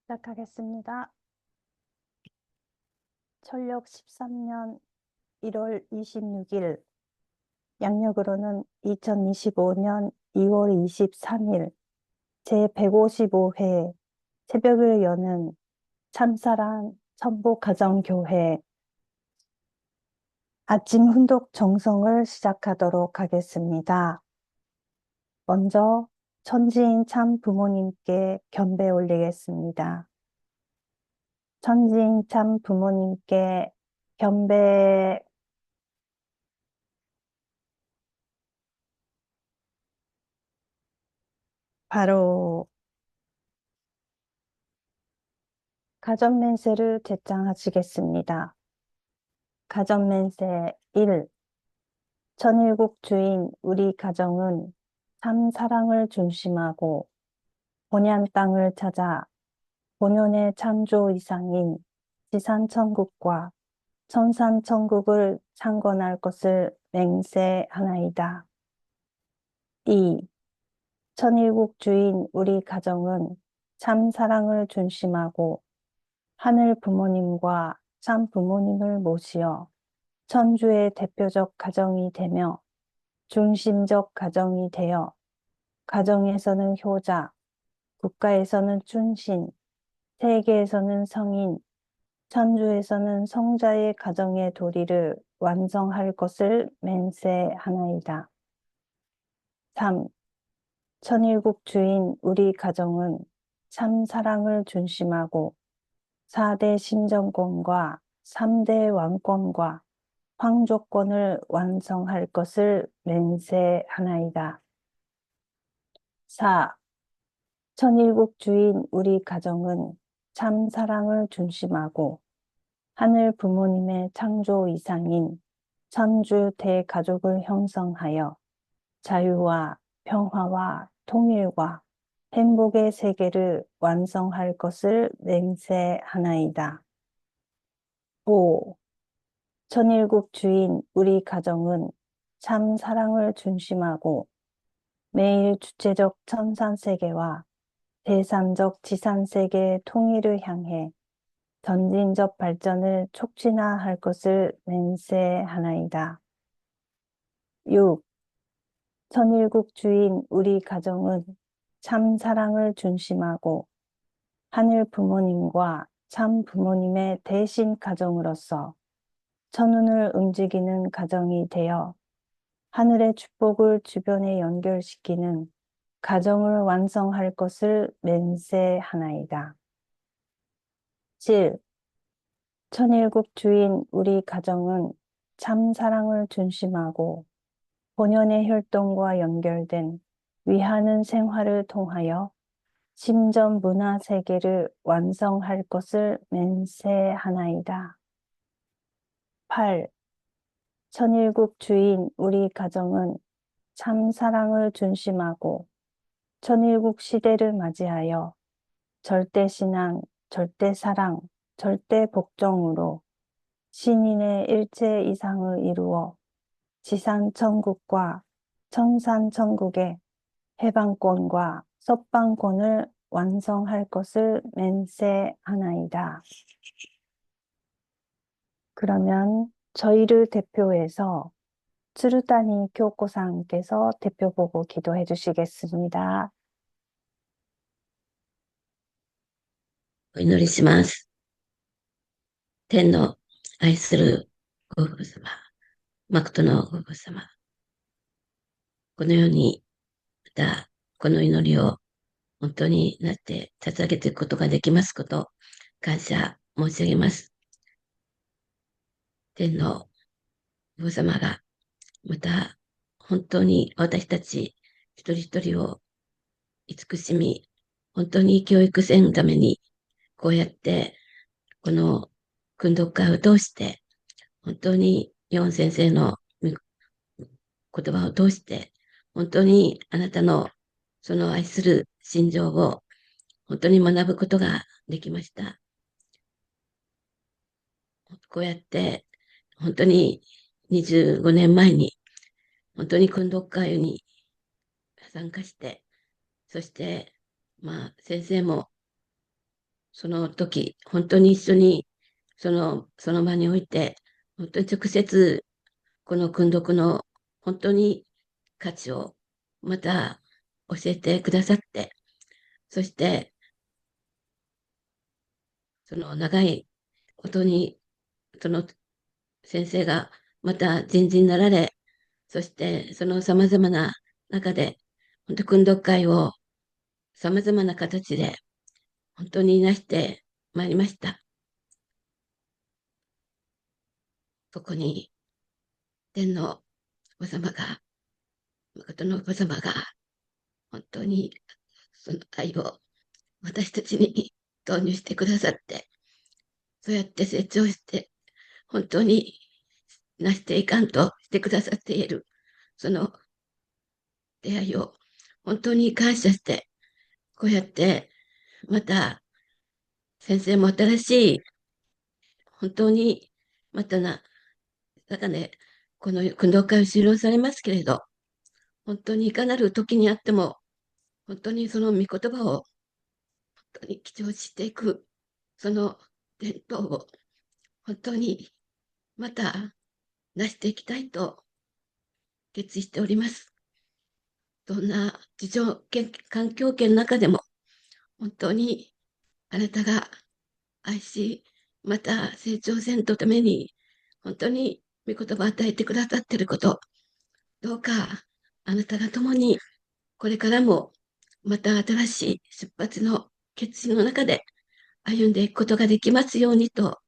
시작하겠습니다. 철력 13년 1월 26일, 양력으로는 2025년 2월 23일 제155회 새벽을 여는 참사랑 천복가정교회 아침 훈독 정성을 시작하도록 하겠습니다. 먼저 천지인 참 부모님께 경배 올리겠습니다. 천지인 참 부모님께 경배. 바로 가전맹세를 제창하시겠습니다. 가전맹세 1. 천일국 주인 우리 가정은 참 사랑을 중심하고 본연 땅을 찾아 본연의 창조 이상인 지산천국과 천산천국을 창건할 것을 맹세하나이다. 2. 천일국 주인 우리 가정은 참 사랑을 중심하고 하늘 부모님과 참 부모님을 모시어 천주의 대표적 가정이 되며 중심적 가정이 되어 가정에서는 효자, 국가에서는 춘신, 세계에서는 성인, 천주에서는 성자의 가정의 도리를 완성할 것을 맹세하나이다. 3. 천일국 주인 우리 가정은 참 사랑을 중심하고 4대 심정권과 3대 왕권과 황조권을 완성할 것을 맹세하나이다. 4. 천일국 주인 우리 가정은 참 사랑을 중심하고 하늘 부모님의 창조 이상인 천주 대가족을 형성하여 자유와 평화와 통일과 행복의 세계를 완성할 것을 맹세하나이다. 5. 천일국 주인 우리 가정은 참 사랑을 중심하고 매일 주체적 천산세계와 제3적 지산세계의 통일을 향해 점진적 발전을 촉진할 것을 맹세하나이다. 6. 천일국 주인 우리 가정은 참 사랑을 중심하고 하늘 부모님과 참 부모님의 대신 가정으로서 천운을 움직이는 가정이 되어 하늘의 축복을 주변에 연결시키는 가정을 완성할 것을 맹세하나이다. 7. 천일국 주인 우리 가정은 참 사랑을 중심하고 본연의 혈통과 연결된 위하는 생활을 통하여 심전 문화 세계를 완성할 것을 맹세하나이다. 8. 천일국 주인 우리 가정은 참 사랑을 중심하고 천일국 시대를 맞이하여 절대신앙, 절대사랑, 절대복종으로 신인의 일체 이상을 이루어 지산천국과 천산천국의 해방권과 석방권을 완성할 것을 맹세하나이다. 그러면 저희를 대표해서 츠루타니 교코상께서 대표 보고 기도해 주시겠습니다. お祈りします。天の愛するご夫婦様、誠のご夫婦様、このように、また、この祈りを本当になって捧げていくことができますこと、感謝申し上げます。天のご夫様が、また、本当に私たち一人一人を慈しみ、本当に教育せんために、こうやって、この訓読会を通して、本当にヨン先生の言葉を通して、本当にあなたのその愛する心情を本当に学ぶことができました。こうやって本当に25年前に本当に訓読会に参加して、そして先生もその時、本当に一緒に、その場において、本当に直接、この訓読の本当に価値をまた教えてくださって、そして、その長いことに、その先生がまた人事になられ、そしてその様々な中で、本当訓読会を様々な形で本当になしてまいりました。そこに天皇お子様が、誠のお子様が本当にその愛を私たちに導入してくださって、そうやって成長して、本当になしていかんとしてくださっている、その出会いを本当に感謝して、こうやってまた先生も新しい、本当にまた中で、この運動会を終了されますけれど、本当にいかなる時にあっても、本当にその御言葉を本当に記帳していく、その伝統を本当にまた出していきたいと決意しております。どんな環境圏の中でも、本当にあなたが愛し、また成長せんとために、本当に御言葉を与えてくださっていること、どうかあなたが共にこれからもまた新しい出発の決心の中で歩んでいくことができますようにと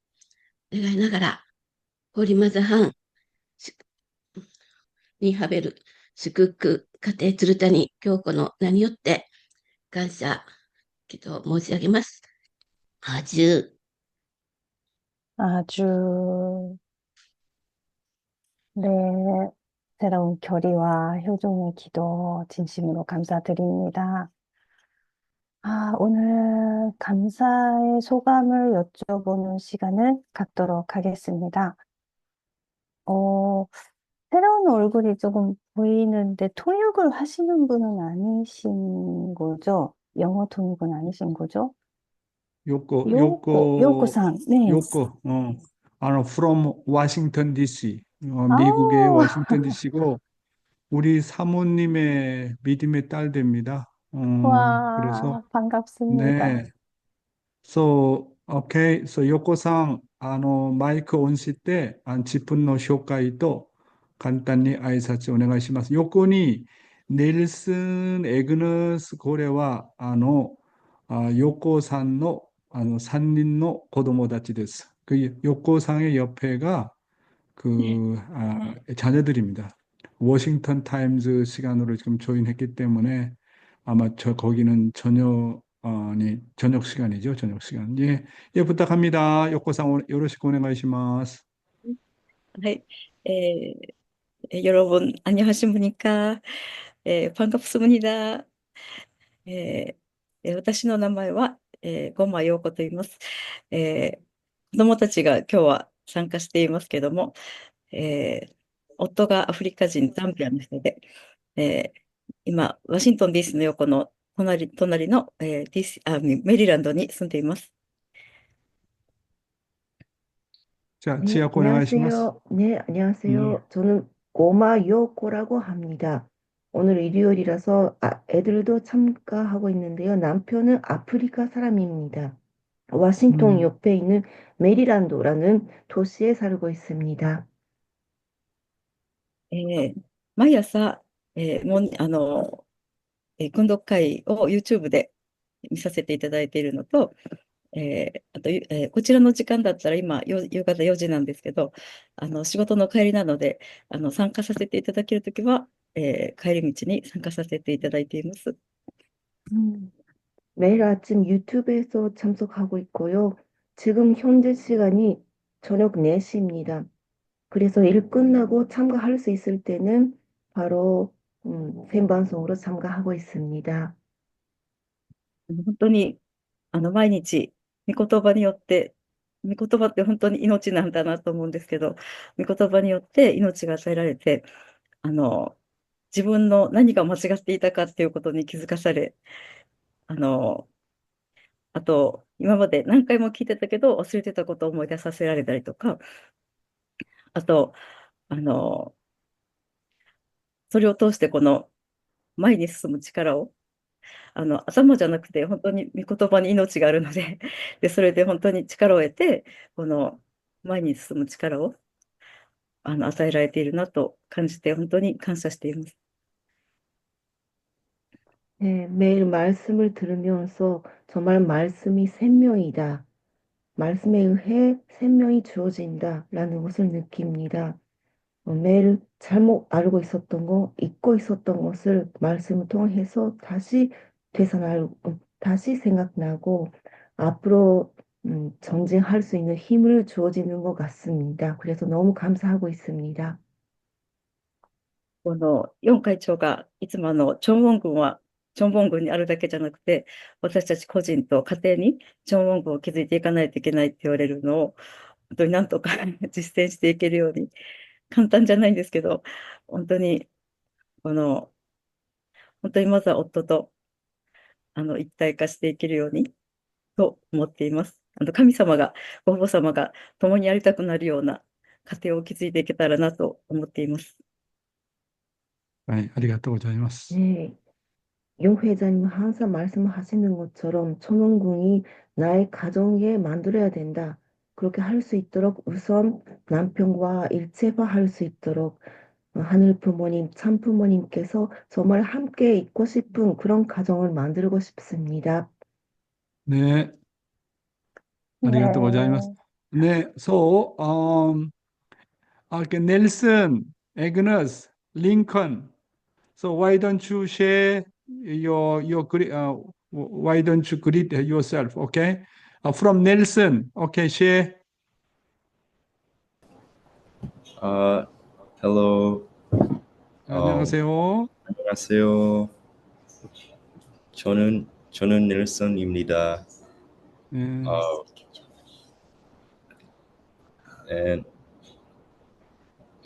願いながら、ホーリーマザーハン、ニーハベル、祝福、家庭鶴谷京子の名によって感謝、祈祷申し上げます。アジュー。아주, 네, 새로운 결의와 효종의 기도 진심으로 감사드립니다. 오늘 감사의 소감을 여쭤보는 시간을 갖도록 하겠습니다. 어, 새로운 얼굴이 조금 보이는데 통역을 하시는 분은 아니신 거죠? 영어 통역은 아니신 거죠? 横、横、요코상, 네. 横、from Washington DC, 미국의 아우, 워싱턴 DC고, 우리 사모님의 믿음의 딸 됩니다. 그래서, 와, 반갑습니다. 네. So, okay. So, 横さん、マイクオンして、自分の紹介と簡単に挨拶お願いします。横に、ネルスン・エグヌス・これは、横さんの、3人の子供たちです。그横さん의 옆에가 자녀들입니다. 워싱턴 타임즈 시간으로 지금 조인했기 때문에 아마 거기는 저녁 시간이죠. 저녁 시간. 예, 예, 부탁합니다. 요코상 요로시ku 오네가이시마스. はい。여러분, 안녕하십니까? 반갑습니다. 私の名前は、ゴマ陽子と言います。子供たちが今日は参加していますけども、夫がアフリカ人、ザンビアの人で、え今、ワシントン DC の横の隣の、メリーランドに住んでいます。 자, 네, 지아코 오네가이시마스. 안녕하세요. 네, 안녕하세요. 저는 고마 요코라고 합니다. 오늘 일요일이라서 애들도 참가하고 있는데요. 남편은 아프리카 사람입니다. 워싱턴 음, 옆에 있는 메리란도라는 도시에 살고 있습니다. 毎朝、訓読会を YouTube で見させていただいているのと、あと、こちらの時間だったら今、夕方4時なんですけど、仕事の帰りなので、参加させていただけるときは、帰り道に参加させていただいています。 매일 아침 유튜브에서 참석하고 있고요. 지금 현재 시간이 저녁 4시입니다. 그래서 일 끝나고 참가할 수 있을 때는 바로 생방송으로 참가하고 있습니다. 本当に、毎日、御言葉によって、御言葉って本当に命なんだなと思うんですけど、御言葉によって命が与えられて、あの、自分の何が間違っていたかっていうことに気づかされ、あの、あと、今まで何回も聞いてたけど、忘れてたことを思い出させられたりとか、あと、あの、それを通してこの前に進む力を、頭じゃなくて、本当に御言葉に命があるので、で、それで本当に力を得て、この前に進む力を与えられているなと感じて、本当に感謝しています。 네, 매일 말씀을 들으면서 정말 말씀이 생명이다. 말씀에 의해 생명이 주어진다라는 것을 느낍니다. 매일 잘못 알고 있었던 거, 잊고 있었던 것을 말씀을 통해서 다시 다시 생각나고 앞으로 전진할 수 있는 힘을 주어지는 것 같습니다. 그래서 너무 감사하고 있습니다. この4会長がいつもチョンウォン郡はチョンウォン郡にあるだけじゃなくて、私たち個人と家庭にチョンウォン郡を築いていかないといけないって言われるのを、本当になんとか実践していけるように、簡単じゃないんですけど、本当に、この、本当にまずは夫と一体化していけるようにと思っています。神様が、ご父様が共にやりたくなるような家庭を築いていけたらなと思っています。はい、ありがとうございます。 네, 용 회장님 항상 말씀하시는 것처럼 천원궁이 나의 가정에 만들어야 된다. 그렇게 할 수 있도록 우선 남편과 일체화할 수 있도록 하늘 부모님, 참 부모님께서 정말 함께 있고 싶은 그런 가정을 만들고 싶습니다. 네, ありがとうございます。 네. 네, so, okay, Nelson, Agnes, Lincoln. So why don't you share why don't you greet yourself, okay? From Nelson, okay, share. Hello. 안녕하세요. 안녕하세요. 저는 넬슨입니다. 네, Uh, and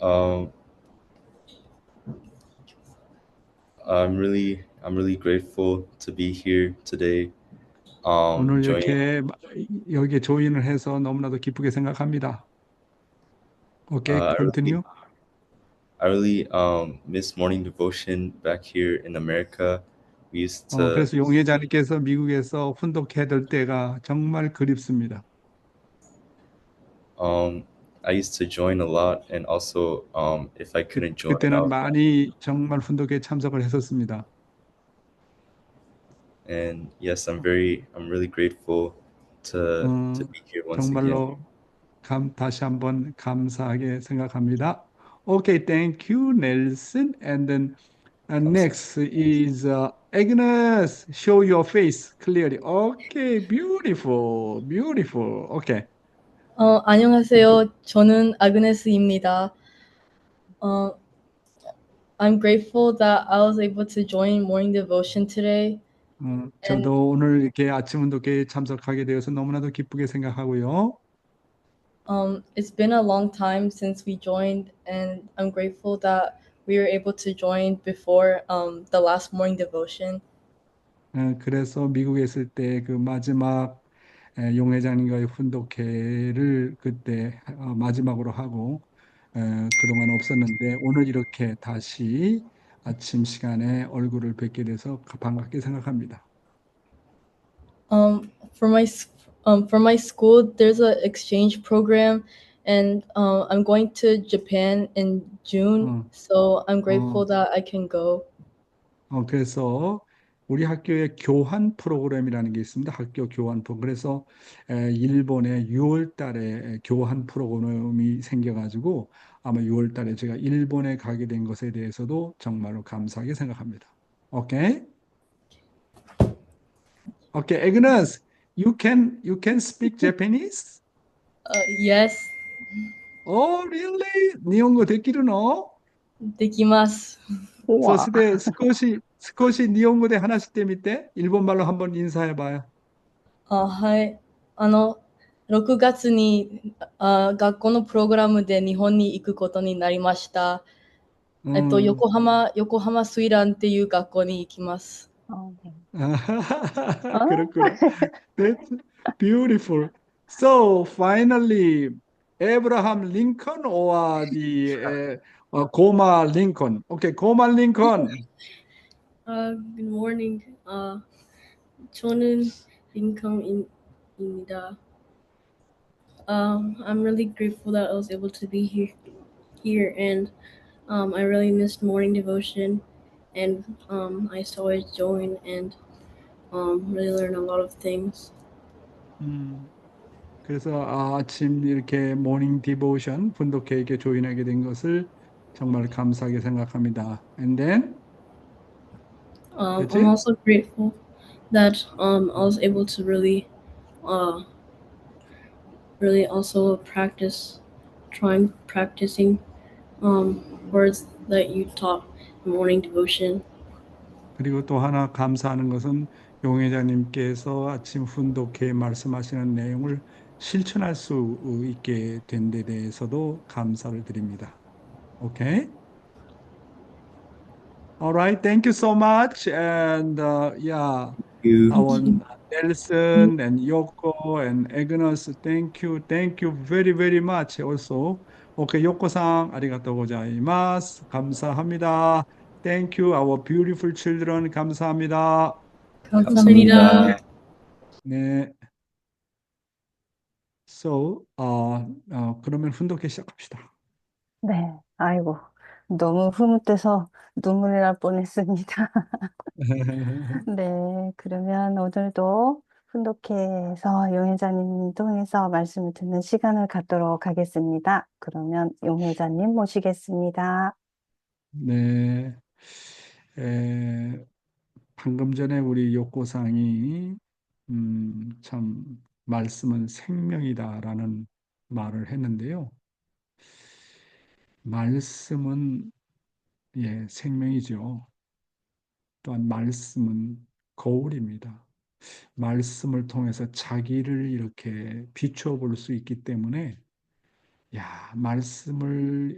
um, I'm really grateful to be here today. 오늘 Joining. 이렇게 여기에 조인을 해서 너무나도 기쁘게 생각합니다. Okay, I continue. really miss morning devotion back here in America. We used to 그래서 용혜자님께서 미국에서 훈독해야 될 때가 정말 그립습니다. I used to join a lot, and also if I couldn't join, 그때는 많이 정말 훈독에 참석을 했었습니다. and yes, I'm really grateful to be here once again. 정말로 다시 한번 감사하게 생각합니다. Okay, thank you, Nelson. And then next is Agnes. Show your face clearly. Okay, beautiful, beautiful. Okay. 안녕하세요. 저는 아그네스입니다. I'm grateful that I was able to join morning devotion today. 저도 오늘 이렇게 아침 운동회에 참석하게 되어서 너무나도 기쁘게 생각하고요. It's been a long time since we joined, and I'm grateful that we were able to join before the last morning devotion. 그래서 미국에 있을 때 그 마지막 용 회장님과의 훈독회를 그때 마지막으로 하고 그동안 없었는데 오늘 이렇게 다시 아침 시간에 얼굴을 뵙게 돼서 반갑게 생각합니다. For my school, there's an exchange program, and I'm going to Japan in June, so I'm grateful that I can go. 그래서 우리 학교에 교환 프로그램이라는 게 있습니다. 학교 교환 프로그램. 그래서 일본에 6월 달에 교환 프로그램이 생겨가지고 아마 6월 달에 제가 일본에 가게 된 것에 대해서도 정말로 감사하게 생각합니다. 오케이? 오케이, Agnes, you can speak Japanese? Yes, Oh, really? 日本語できるの? できます. 우와. そして少し日本語で話してみて。일본말로 한번 인사해봐요. はい。6月に学校のプログラムで日本に行くことになりました。横浜スイランっていう学校に行きます。 네. 그렇구나. That's beautiful. So finally, Abraham Lincoln or the Goma Lincoln? Okay, Goma Lincoln. Good morning. 저는 링컨입니다. I'm really grateful that I was able to be here, and I really missed morning devotion, and I saw it join and really learn a lot of things. 그래서 아침 이렇게 모닝 디보션 분독회에게 조인하게 된 것을 정말 감사하게 생각합니다. And then, I'm 그치? also grateful that I was able to really also practicing words that you taught in morning devotion. 그리고 또 하나 감사하는 것은 용회장님께서 아침 훈독회에 말씀하시는 내용을 실천할 수 있게 된 데 대해서도 감사를 드립니다. Okay? All right. Thank you so much. And yeah, You. our Nelson and Yoko and Agnes, thank you. Thank you very, very much. Also, okay, Yoko-san, 아리가또 고자이마스. 감사합니다. Thank you, our beautiful children. 감사합니다. 감사합니다. 네. So, 그러면 훈독회 시작합시다. 네. 아이고, 너무 흐뭇해서 눈물이 날 뻔했습니다. 네. 그러면 오늘도 훈독회에서 용혜자님 통해서 말씀을 듣는 시간을 갖도록 하겠습니다. 그러면 용혜자님 모시겠습니다. 네. 방금 전에 우리 욕고상이 참 말씀은 생명이다라는 말을 했는데요. 말씀은 생명이죠. 또한 말씀은 거울입니다. 말씀을 통해서 자기를 이렇게 비추어 볼 수 있기 때문에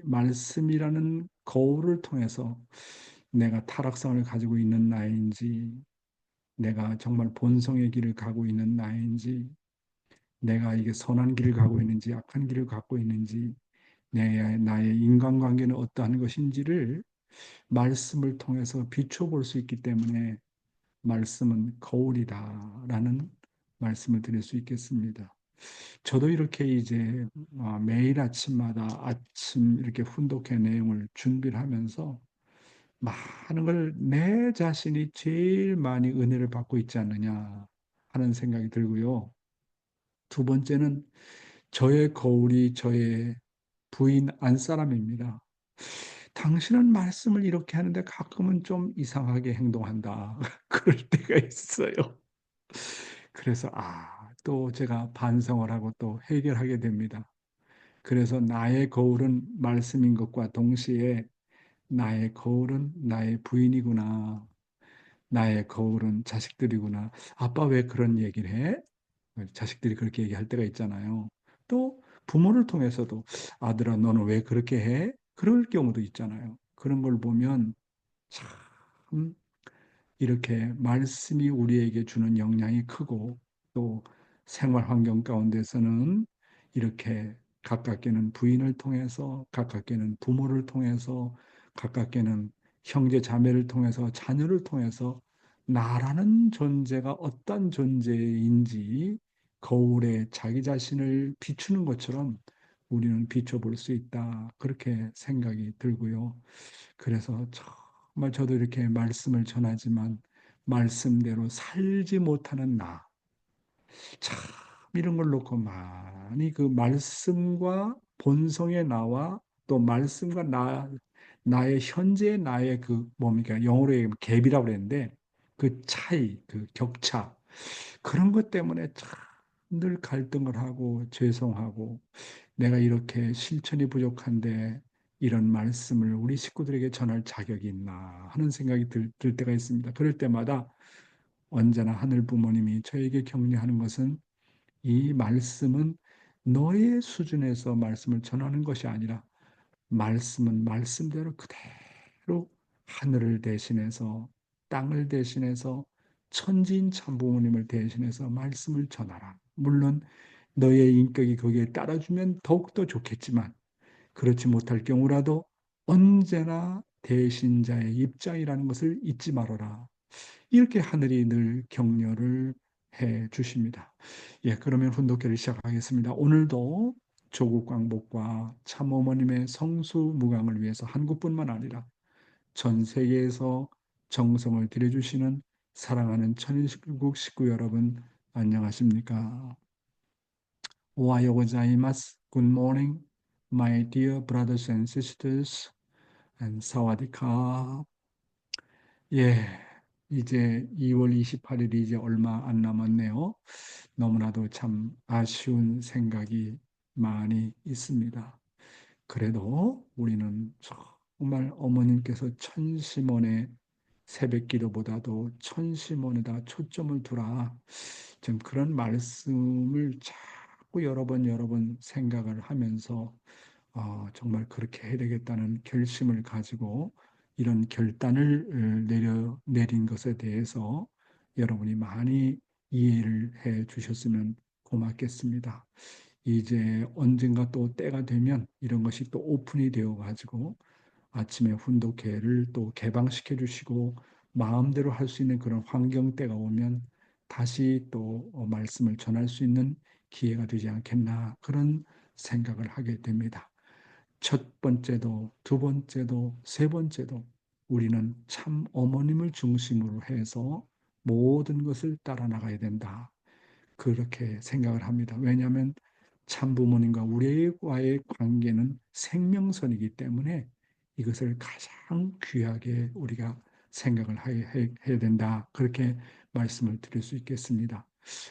말씀이라는 거울을 통해서 내가 타락성을 가지고 있는 나인지, 내가 정말 본성의 길을 가고 있는 나인지, 내가 이게 선한 길을 가고 있는지, 악한 길을 갖고 있는지, 나의 인간관계는 어떠한 것인지를 말씀을 통해서 비춰 볼 수 있기 때문에 말씀은 거울이다라는 말씀을 드릴 수 있겠습니다. 저도 이렇게 이제 매일 아침마다 아침 이렇게 훈독회 내용을 준비를 하면서 많은 걸 내 자신이 제일 많이 은혜를 받고 있지 않느냐 하는 생각이 들고요. 두 번째는 저의 거울이 저의 부인 안사람입니다. 당신은 말씀을 이렇게 하는데 가끔은 좀 이상하게 행동한다. 그럴 때가 있어요. 그래서 또 제가 반성을 하고 또 해결하게 됩니다. 그래서 나의 거울은 말씀인 것과 동시에 나의 거울은 나의 부인이구나. 나의 거울은 자식들이구나. 아빠 왜 그런 얘기를 해? 자식들이 그렇게 얘기할 때가 있잖아요. 또 부모를 통해서도 아들아 너는 왜 그렇게 해? 그럴 경우도 있잖아요. 그런 걸 보면 참 이렇게 말씀이 우리에게 주는 영향이 크고 또 생활 환경 가운데서는 이렇게 가깝게는 부인을 통해서 가깝게는 부모를 통해서 가깝게는 형제 자매를 통해서 자녀를 통해서 나라는 존재가 어떤 존재인지 거울에 자기 자신을 비추는 것처럼 우리는 비춰볼 수 있다. 그렇게 생각이 들고요. 그래서 정말 저도 이렇게 말씀을 전하지만 말씀대로 살지 못하는 참 이런 걸 놓고 많이 그 말씀과 본성의 나와 또 말씀과 나의 현재의 나의 그 뭡니까? 영어로 얘기하면 갭이라고 그랬는데 그 차이, 그 격차 그런 것 때문에 참 늘 갈등을 하고 죄송하고 내가 이렇게 실천이 부족한데 이런 말씀을 우리 식구들에게 전할 자격이 있나 하는 생각이 들 때가 있습니다. 그럴 때마다 언제나 하늘 부모님이 저에게 격려하는 것은 이 말씀은 너의 수준에서 말씀을 전하는 것이 아니라 말씀은 말씀대로 그대로 하늘을 대신해서 땅을 대신해서 천지인 참부모님을 대신해서 말씀을 전하라. 물론 너의 인격이 거기에 따라주면 더욱더 좋겠지만 그렇지 못할 경우라도 언제나 대신자의 입장이라는 것을 잊지 말아라. 이렇게 하늘이 늘 격려를 해 주십니다. 예, 그러면 훈독회를 시작하겠습니다. 오늘도 조국 광복과 참어머님의 성수무강을 위해서 한국뿐만 아니라 전 세계에서 정성을 들여주시는 사랑하는 천일국 식구 여러분, 안녕하십니까? 오하요 고자이마스. Good morning, my dear brothers and sisters, and 사와디카. 예, 이제 2월 28일이 이제 얼마 안 남았네요. 너무나도 참 아쉬운 생각이 많이 있습니다. 그래도 우리는 정말 어머님께서 천심원의 새벽 기도보다도 천심원에다 초점을 두라. 좀 그런 말씀을 자꾸 여러 번 생각을 하면서 정말 그렇게 해야 되겠다는 결심을 가지고 이런 결단을 내린 것에 대해서 여러분이 많이 이해를 해 주셨으면 고맙겠습니다. 이제 언젠가 또 때가 되면 이런 것이 또 오픈이 되어 가지고 아침에 훈독회를 또 개방시켜 주시고 마음대로 할 수 있는 그런 환경대가 오면 다시 또 말씀을 전할 수 있는 기회가 되지 않겠나 그런 생각을 하게 됩니다. 첫 번째도 두 번째도 세 번째도 우리는 참 어머님을 중심으로 해서 모든 것을 따라 나가야 된다. 그렇게 생각을 합니다. 왜냐하면 참 부모님과 우리와의 관계는 생명선이기 때문에 이것을 가장 귀하게 우리가 생각을 해야 된다. 그렇게 말씀을 드릴 수 있겠습니다.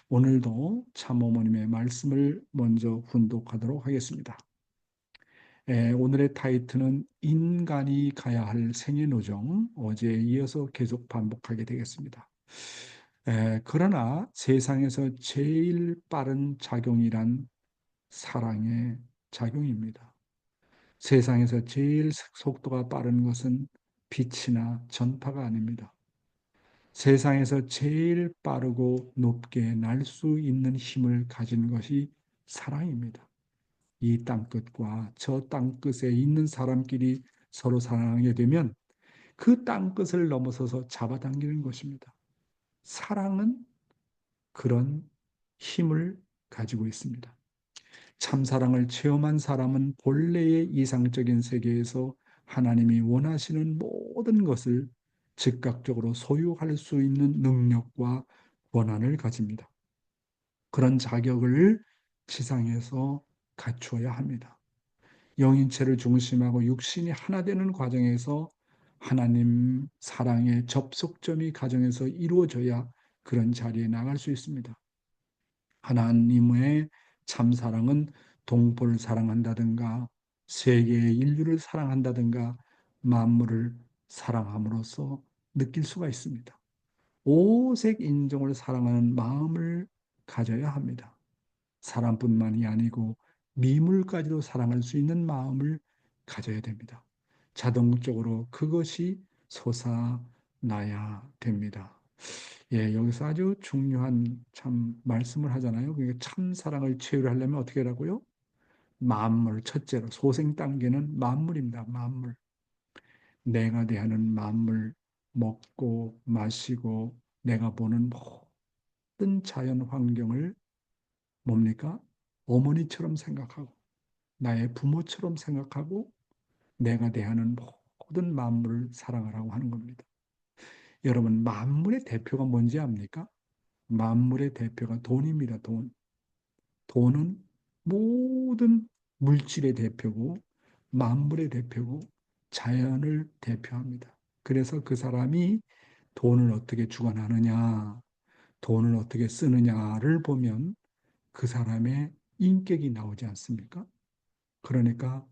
오늘도 참 어머님의 말씀을 먼저 훈독하도록 하겠습니다. 오늘의 타이틀은 인간이 가야 할 생애노정, 어제에 이어서 계속 반복하게 되겠습니다. 그러나 세상에서 제일 빠른 작용이란 사랑의 작용입니다. 세상에서 제일 속도가 빠른 것은 빛이나 전파가 아닙니다. 세상에서 제일 빠르고 높게 날 수 있는 힘을 가진 것이 사랑입니다. 이 땅끝과 저 땅끝에 있는 사람끼리 서로 사랑하게 되면 그 땅끝을 넘어서서 잡아당기는 것입니다. 사랑은 그런 힘을 가지고 있습니다. 참사랑을 체험한 사람은 본래의 이상적인 세계에서 하나님이 원하시는 모든 것을 즉각적으로 소유할 수 있는 능력과 권한을 가집니다. 그런 자격을 지상에서 갖추어야 합니다. 영인체를 중심하고 육신이 하나 되는 과정에서 하나님 사랑의 접속점이 가정에서 이루어져야 그런 자리에 나갈 수 있습니다. 하나님의 참사랑은 동포를 사랑한다든가 세계의 인류를 사랑한다든가 만물을 사랑함으로써 느낄 수가 있습니다. 오색 인종을 사랑하는 마음을 가져야 합니다. 사람뿐만이 아니고 미물까지도 사랑할 수 있는 마음을 가져야 됩니다. 자동적으로 그것이 솟아나야 됩니다. 예, 여기서 아주 중요한 참 말씀을 하잖아요. 그러니까 참 사랑을 체유하려면 어떻게 하라고요? 만물, 첫째로 소생 단계는 만물입니다. 만물. 내가 대하는 만물, 먹고 마시고 내가 보는 모든 자연 환경을 뭡니까? 어머니처럼 생각하고 나의 부모처럼 생각하고 내가 대하는 모든 만물을 사랑하라고 하는 겁니다. 여러분, 만물의 대표가 뭔지 압니까? 만물의 대표가 돈입니다. 돈. 돈은 모든 물질의 대표고 만물의 대표고 자연을 대표합니다. 그래서 그 사람이 돈을 어떻게 주관하느냐, 돈을 어떻게 쓰느냐를 보면 그 사람의 인격이 나오지 않습니까? 그러니까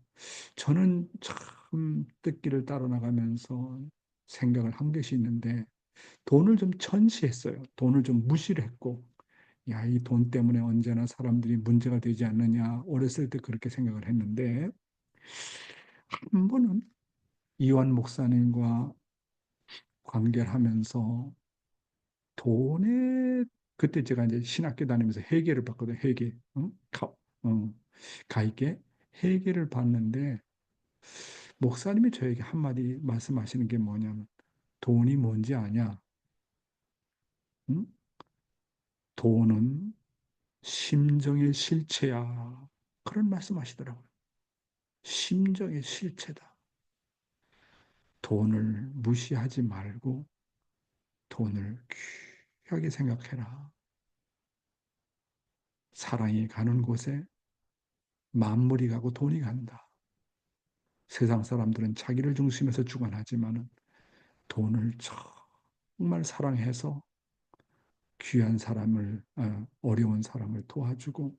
저는 참 뜻길을 따라 나가면서 생각을 한 것이 있는데 돈을 좀 천시했어요. 돈을 좀 무시를 했고 야, 이 돈 때문에 언제나 사람들이 문제가 되지 않느냐. 어렸을 때 그렇게 생각을 했는데 한 번은 이완 목사님과 관계를 하면서 돈에 그때 제가 이제 신학교 다니면서 회계를 봤거든요. 회계, 응? 가이계 회계를 봤는데 목사님이 저에게 한마디 말씀하시는 게 뭐냐면 돈이 뭔지 아냐? 응? 돈은 심정의 실체야. 그런 말씀하시더라고요. 심정의 실체다. 돈을 무시하지 말고 돈을 귀하게 생각해라. 사랑이 가는 곳에 만물이 가고 돈이 간다. 세상 사람들은 자기를 중심에서 주관하지만은 돈을 정말 사랑해서 귀한 사람을, 어려운 사람을 도와주고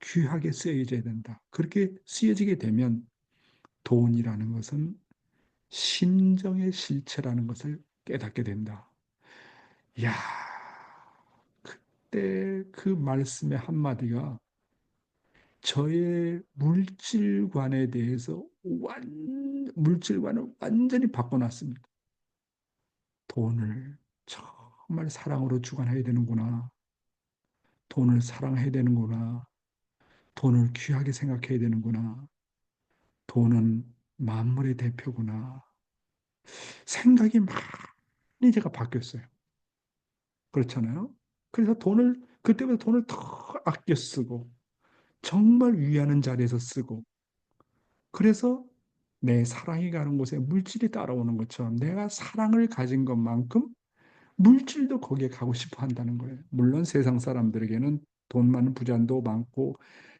귀하게 쓰여져야 된다. 그렇게 쓰여지게 되면 돈이라는 것은 심정의 실체라는 것을 깨닫게 된다. 야, 그때 그 말씀의 한마디가 저의 물질관에 대해서 물질관을 완전히 바꿔놨습니다. 돈을 정말 사랑으로 주관해야 되는구나. 돈을 사랑해야 되는구나. 돈을 귀하게 생각해야 되는구나. 돈은 만물의 대표구나. 생각이 많이 제가 바뀌었어요. 그렇잖아요. 그래서 그때부터 돈을 더 아껴 쓰고, 정말 위하는 자리에서 쓰고, 그래서 내 사랑이 가는 곳에 물질이 따라오는 것처럼 내가 사랑을 가진 것만큼 물질도 거기에 가고 싶어 한다는 거예요. 물론 세상 사람들에게는 돈 많은 부자도 많고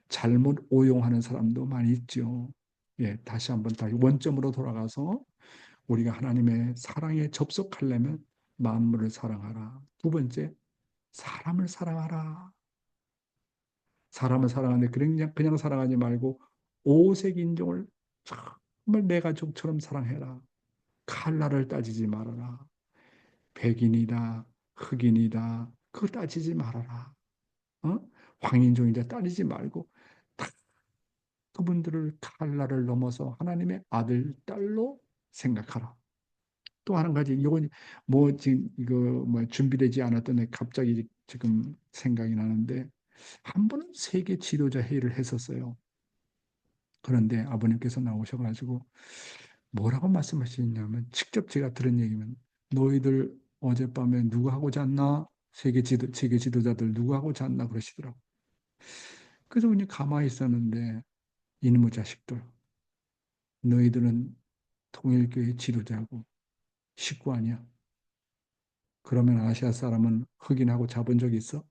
잘못 오용하는 사람도 많이 있죠. 예, 다시 한번 다시 원점으로 돌아가서 우리가 하나님의 사랑에 접속하려면 만물을 사랑하라. 두 번째, 사람을 사랑하라. 사람을 사랑하는데 그냥 사랑하지 말고 오색 인종을 정말 내 가족처럼 사랑해라. 칼라를 따지지 말아라. 백인이다, 흑인이다, 그거 따지지 말아라. 어? 황인종이다 따지지 말고 다 그분들을 칼라를 넘어서 하나님의 아들, 딸로 생각하라. 또 한 가지, 이건 뭐 지금 이거 뭐 준비되지 않았던 애 갑자기 지금 생각이 나는데 한 번은 세계 지도자 회의를 했었어요. 그런데 아버님께서 나오셔가지고 뭐라고 말씀하시냐면 직접 제가 들은 얘기면 너희들 어젯밤에 누구 하고 잤나? 세계 지도자들 누구 하고 잤나? 그러시더라고. 그래서 그냥 가만히 있었는데 이놈의 자식들 너희들은 통일교회 지도자고 식구 아니야. 그러면 아시아 사람은 흑인하고 자본 적 있어?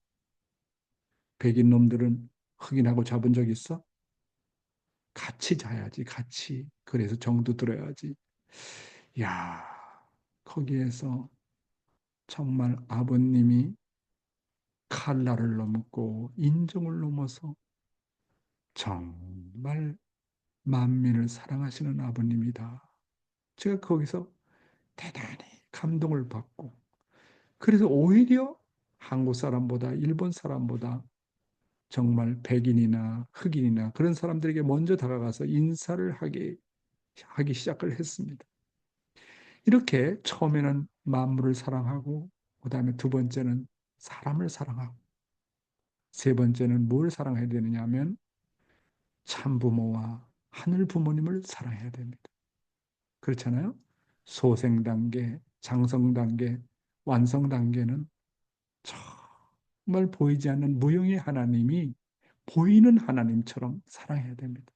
백인 놈들은 흑인하고 자본 적 있어? 같이 자야지, 같이. 그래서 정도 들어야지. 야, 거기에서 정말 아버님이 칼라를 넘고 인종을 넘어서 정말 만민을 사랑하시는 아버님이다. 제가 거기서 대단히 감동을 받고 그래서 오히려 한국 사람보다 일본 사람보다 정말 백인이나 흑인이나 그런 사람들에게 먼저 다가가서 인사를 하기 시작을 했습니다. 이렇게 처음에는 만물을 사랑하고 그다음에 두 번째는 사람을 사랑하고 세 번째는 뭘 사랑해야 되느냐 하면 참부모와 하늘 부모님을 사랑해야 됩니다. 그렇잖아요? 소생 단계, 장성 단계, 완성 단계는 정말 보이지 않는 무형의 하나님이 보이는 하나님처럼 사랑해야 됩니다.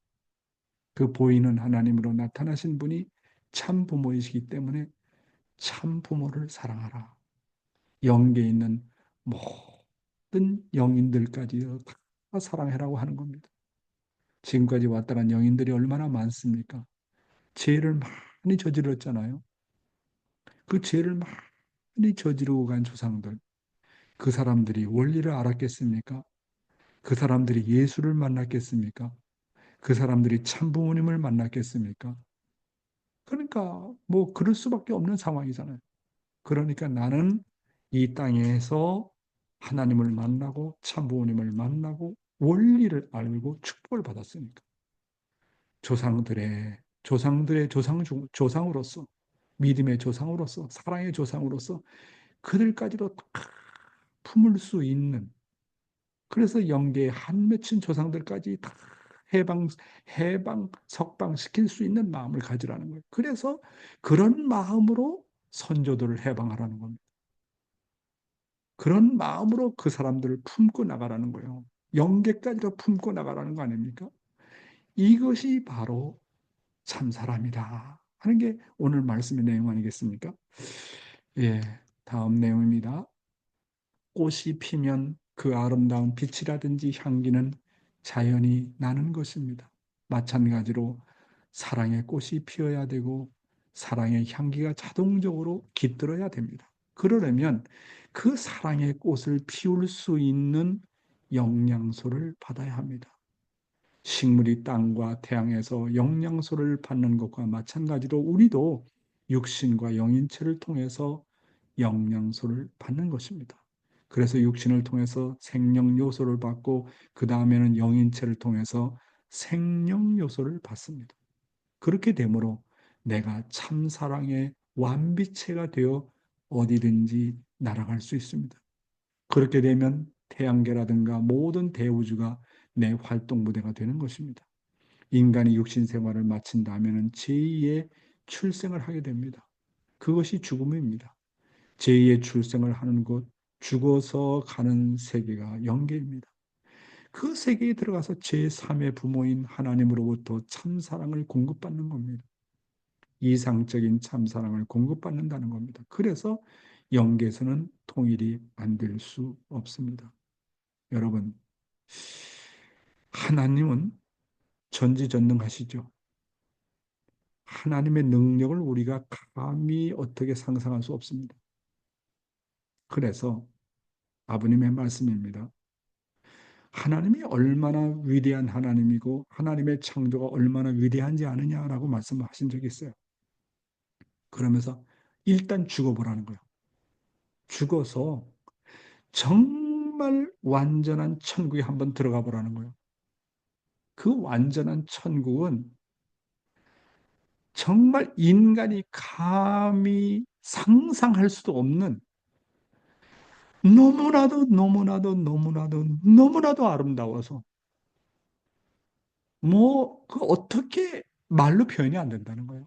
그 보이는 하나님으로 나타나신 분이 참 부모이시기 때문에 참 부모를 사랑하라. 영계에 있는 모든 영인들까지 다 사랑해라고 하는 겁니다. 지금까지 왔다 간 영인들이 얼마나 많습니까? 죄를 많이 저질렀잖아요. 그 죄를 많이 저지르고 간 조상들. 그 사람들이 원리를 알았겠습니까? 그 사람들이 예수를 만났겠습니까? 그 사람들이 참 부모님을 만났겠습니까? 그러니까 뭐 그럴 수밖에 없는 상황이잖아요. 그러니까 나는 이 땅에서 하나님을 만나고 참 부모님을 만나고 원리를 알고 축복을 받았으니까 조상들의 조상으로서 믿음의 조상으로서, 사랑의 조상으로서 그들까지도 다 품을 수 있는, 그래서 영계의 한 맺힌 조상들까지 다 석방시킬 수 있는 마음을 가지라는 거예요. 그래서 그런 마음으로 선조들을 해방하라는 겁니다. 그런 마음으로 그 사람들을 품고 나가라는 거예요. 영계까지도 품고 나가라는 거 아닙니까? 이것이 바로 참 사람이다 하는 게 오늘 말씀의 내용 아니겠습니까? 예, 다음 내용입니다. 꽃이 피면 그 아름다운 빛이라든지 향기는 자연히 나는 것입니다. 마찬가지로 사랑의 꽃이 피어야 되고 사랑의 향기가 자동적으로 깃들어야 됩니다. 그러려면 그 사랑의 꽃을 피울 수 있는 영양소를 받아야 합니다. 식물이 땅과 태양에서 영양소를 받는 것과 마찬가지로 우리도 육신과 영인체를 통해서 영양소를 받는 것입니다. 그래서 육신을 통해서 생명 요소를 받고 그 다음에는 영인체를 통해서 생명 요소를 받습니다. 그렇게 되므로 내가 참 사랑의 완비체가 되어 어디든지 날아갈 수 있습니다. 그렇게 되면 태양계라든가 모든 대우주가 내 활동 무대가 되는 것입니다. 인간이 육신 생활을 마친 다음에는 제2의 출생을 하게 됩니다. 그것이 죽음입니다. 제2의 출생을 하는 곳, 죽어서 가는 세계가 영계입니다. 그 세계에 들어가서 제3의 부모인 하나님으로부터 참사랑을 공급받는 겁니다. 이상적인 참사랑을 공급받는다는 겁니다. 그래서 영계에서는 통일이 안 될 수 없습니다. 여러분, 하나님은 전지전능하시죠. 하나님의 능력을 우리가 감히 어떻게 상상할 수 없습니다. 그래서 아버님의 말씀입니다. 하나님이 얼마나 위대한 하나님이고 하나님의 창조가 얼마나 위대한지 아느냐라고 말씀하신 적이 있어요. 그러면서 일단 죽어보라는 거예요. 죽어서 정말 완전한 천국에 한번 들어가 보라는 거예요. 그 완전한 천국은 정말 인간이 감히 상상할 수도 없는 너무나도 아름다워서 그 어떻게 말로 표현이 안 된다는 거예요.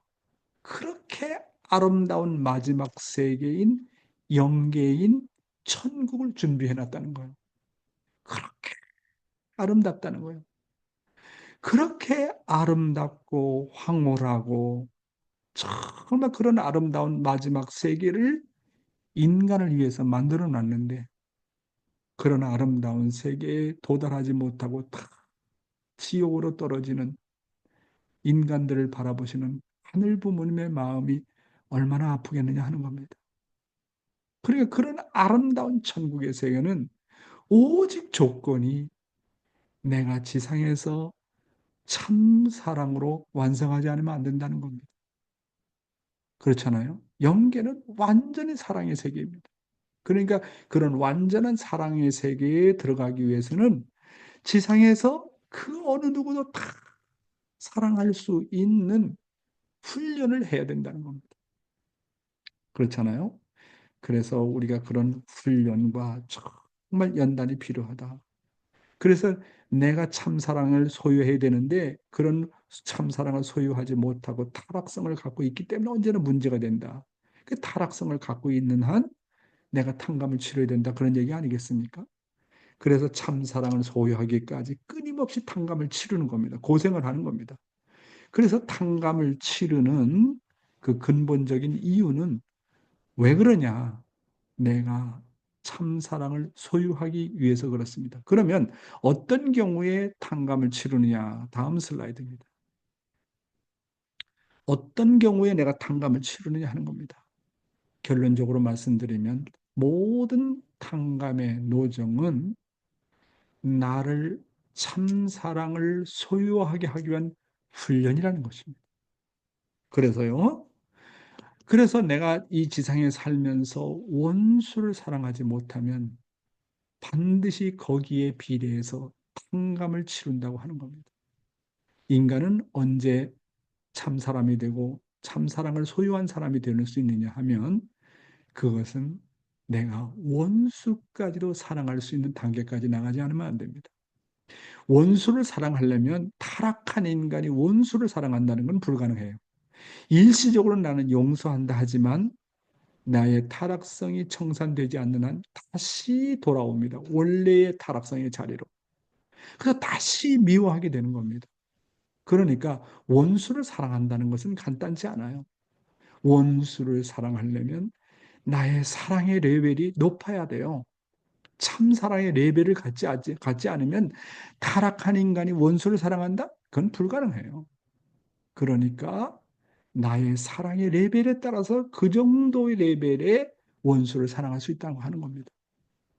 그렇게 아름다운 마지막 세계인 영계인 천국을 준비해 놨다는 거예요. 그렇게 아름답다는 거예요. 그렇게 아름답고 황홀하고 정말 그런 아름다운 마지막 세계를 인간을 위해서 만들어 놨는데 그런 아름다운 세계에 도달하지 못하고 다 지옥으로 떨어지는 인간들을 바라보시는 하늘 부모님의 마음이 얼마나 아프겠느냐 하는 겁니다. 그러니까 그런 아름다운 천국의 세계는 오직 조건이 내가 지상에서 참 사랑으로 완성하지 않으면 안 된다는 겁니다. 그렇잖아요. 영계는 완전히 사랑의 세계입니다. 그러니까 그런 완전한 사랑의 세계에 들어가기 위해서는 지상에서 그 어느 누구도 다 사랑할 수 있는 훈련을 해야 된다는 겁니다. 그렇잖아요. 그래서 우리가 그런 훈련과 정말 연단이 필요하다. 그래서 내가 참사랑을 소유해야 되는데 그런 참사랑을 소유하지 못하고 타락성을 갖고 있기 때문에 언제나 문제가 된다. 그 타락성을 갖고 있는 한 내가 탕감을 치러야 된다. 그런 얘기 아니겠습니까? 그래서 참사랑을 소유하기까지 끊임없이 탕감을 치르는 겁니다. 고생을 하는 겁니다. 그래서 탕감을 치르는 그 근본적인 이유는 왜 그러냐? 내가 참사랑을 소유하기 위해서 그렇습니다. 그러면 어떤 경우에 탕감을 치르느냐? 다음 슬라이드입니다. 어떤 경우에 내가 탕감을 치르느냐 하는 겁니다. 결론적으로 말씀드리면 모든 탕감의 노정은 나를 참사랑을 소유하게 하기 위한 훈련이라는 것입니다. 그래서 내가 이 지상에 살면서 원수를 사랑하지 못하면 반드시 거기에 비례해서 탕감을 치른다고 하는 겁니다. 인간은 언제 참 사람이 되고 참 사랑을 소유한 사람이 될 수 있느냐 하면 그것은 내가 원수까지도 사랑할 수 있는 단계까지 나가지 않으면 안 됩니다. 원수를 사랑하려면 타락한 인간이 원수를 사랑한다는 건 불가능해요. 일시적으로 나는 용서한다 하지만 나의 타락성이 청산되지 않는 한 다시 돌아옵니다. 원래의 타락성의 자리로. 그래서 다시 미워하게 되는 겁니다. 그러니까 원수를 사랑한다는 것은 간단치 않아요. 원수를 사랑하려면 나의 사랑의 레벨이 높아야 돼요. 참 사랑의 레벨을 갖지 않으면 타락한 인간이 원수를 사랑한다? 그건 불가능해요. 그러니까 나의 사랑의 레벨에 따라서 그 정도의 레벨의 원수를 사랑할 수 있다고 하는 겁니다.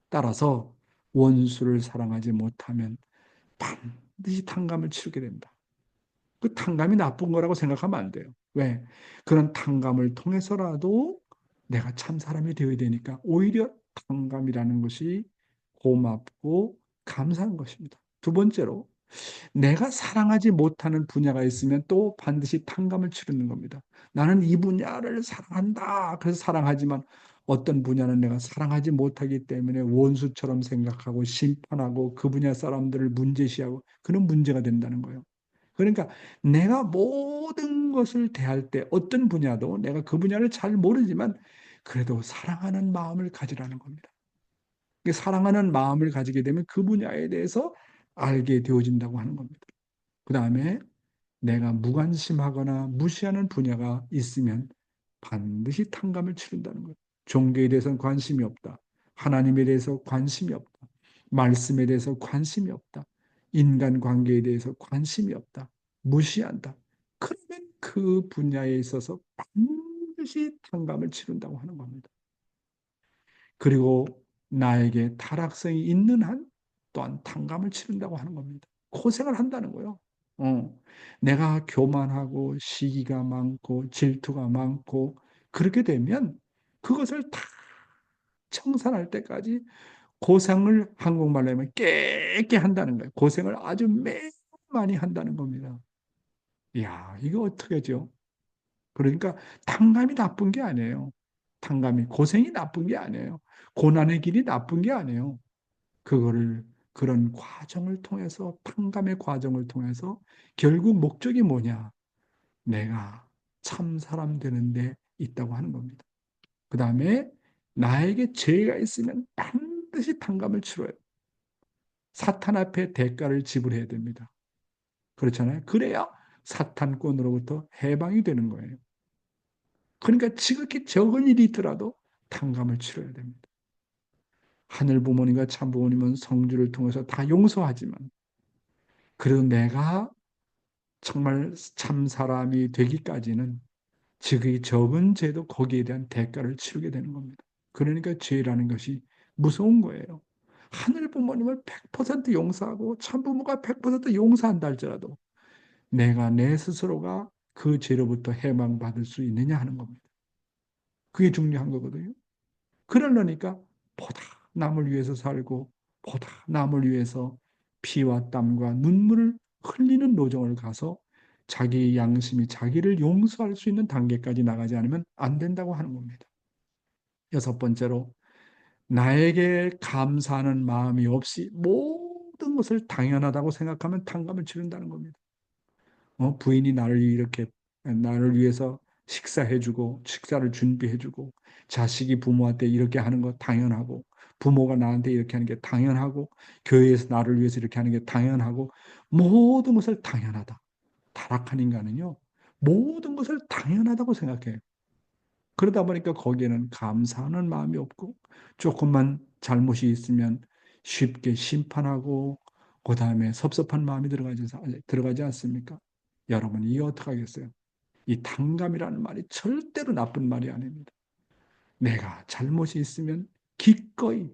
따라서 원수를 사랑하지 못하면 반드시 탕감을 치르게 된다. 그 탕감이 나쁜 거라고 생각하면 안 돼요. 왜? 그런 탕감을 통해서라도 내가 참 사람이 되어야 되니까 오히려 탕감이라는 것이 고맙고 감사한 것입니다. 두 번째로 내가 사랑하지 못하는 분야가 있으면 또 반드시 탕감을 치르는 겁니다. 나는 이 분야를 사랑한다. 그래서 사랑하지만 어떤 분야는 내가 사랑하지 못하기 때문에 원수처럼 생각하고 심판하고 그 분야 사람들을 문제시하고 그런 문제가 된다는 거예요. 그러니까 내가 모든 것을 대할 때 어떤 분야도 내가 그 분야를 잘 모르지만 그래도 사랑하는 마음을 가지라는 겁니다. 사랑하는 마음을 가지게 되면 그 분야에 대해서 알게 되어진다고 하는 겁니다. 그 다음에 내가 무관심하거나 무시하는 분야가 있으면 반드시 탕감을 치른다는 거예요. 종교에 대해서는 관심이 없다. 하나님에 대해서 관심이 없다. 말씀에 대해서 관심이 없다. 인간관계에 대해서 관심이 없다. 무시한다. 그러면 그 분야에 있어서 반드시 탕감을 치른다고 하는 겁니다. 그리고 나에게 타락성이 있는 한 또한 탕감을 치른다고 하는 겁니다. 고생을 한다는 거예요. 내가 교만하고 시기가 많고 질투가 많고 그렇게 되면 그것을 다 청산할 때까지 고생을 한국말로 하면 깨게 한다는 거예요. 고생을 아주 매우 많이 한다는 겁니다. 이야, 이거 어떻게 하죠? 그러니까 탕감이 나쁜 게 아니에요. 탕감이 고생이 나쁜 게 아니에요. 고난의 길이 나쁜 게 아니에요. 그거를 그런 과정을 통해서 탕감의 과정을 통해서 결국 목적이 뭐냐? 내가 참 사람 되는데 있다고 하는 겁니다. 그 다음에 나에게 죄가 있으면 반드시 탕감을 치러요. 사탄 앞에 대가를 지불해야 됩니다. 그렇잖아요. 그래야 사탄권으로부터 해방이 되는 거예요. 그러니까 지극히 적은 일이 있더라도 탕감을 치러야 됩니다. 하늘 부모님과 참 부모님은 성주를 통해서 다 용서하지만 그래도 내가 정말 참 사람이 되기까지는 지극히 적은 죄도 거기에 대한 대가를 치르게 되는 겁니다. 그러니까 죄라는 것이 무서운 거예요. 하늘 부모님을 100% 용서하고 참 부모가 100% 용서한다 할지라도 내가 내 스스로가 그 죄로부터 해방받을 수 있느냐 하는 겁니다. 그게 중요한 거거든요. 그러려니까 보다 남을 위해서 살고 보다 남을 위해서 피와 땀과 눈물을 흘리는 노정을 가서 자기 양심이 자기를 용서할 수 있는 단계까지 나가지 않으면 안 된다고 하는 겁니다. 여섯 번째로 나에게 감사하는 마음이 없이 모든 것을 당연하다고 생각하면 탕감을 치른다는 겁니다. 부인이 나를 위해서 식사해주고 식사를 준비해주고 자식이 부모한테 이렇게 하는 거 당연하고 부모가 나한테 이렇게 하는 게 당연하고 교회에서 나를 위해서 이렇게 하는 게 당연하고 모든 것을 당연하다. 타락한 인간은요 모든 것을 당연하다고 생각해요. 그러다 보니까 거기에는 감사하는 마음이 없고 조금만 잘못이 있으면 쉽게 심판하고 그 다음에 섭섭한 마음이 들어가지 않습니까? 여러분 이게 어떻게 하겠어요? 이 탕감이라는 말이 절대로 나쁜 말이 아닙니다. 내가 잘못이 있으면 기꺼이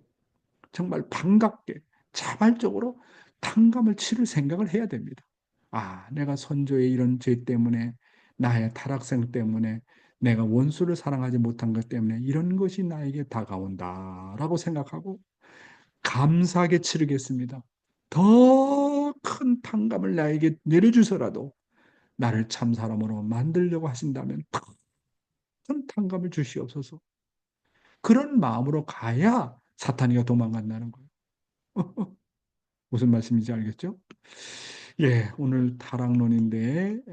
정말 반갑게 자발적으로 탕감을 치를 생각을 해야 됩니다. 아, 내가 선조의 이런 죄 때문에 나의 타락생 때문에 내가 원수를 사랑하지 못한 것 때문에 이런 것이 나에게 다가온다라고 생각하고 감사하게 치르겠습니다. 더 큰 탕감을 나에게 내려주서라도 나를 참 사람으로 만들려고 하신다면 큰 탕감을 주시옵소서. 그런 마음으로 가야 사탄이가 도망간다는 거예요. 무슨 말씀인지 알겠죠? 예, 오늘 타락론인데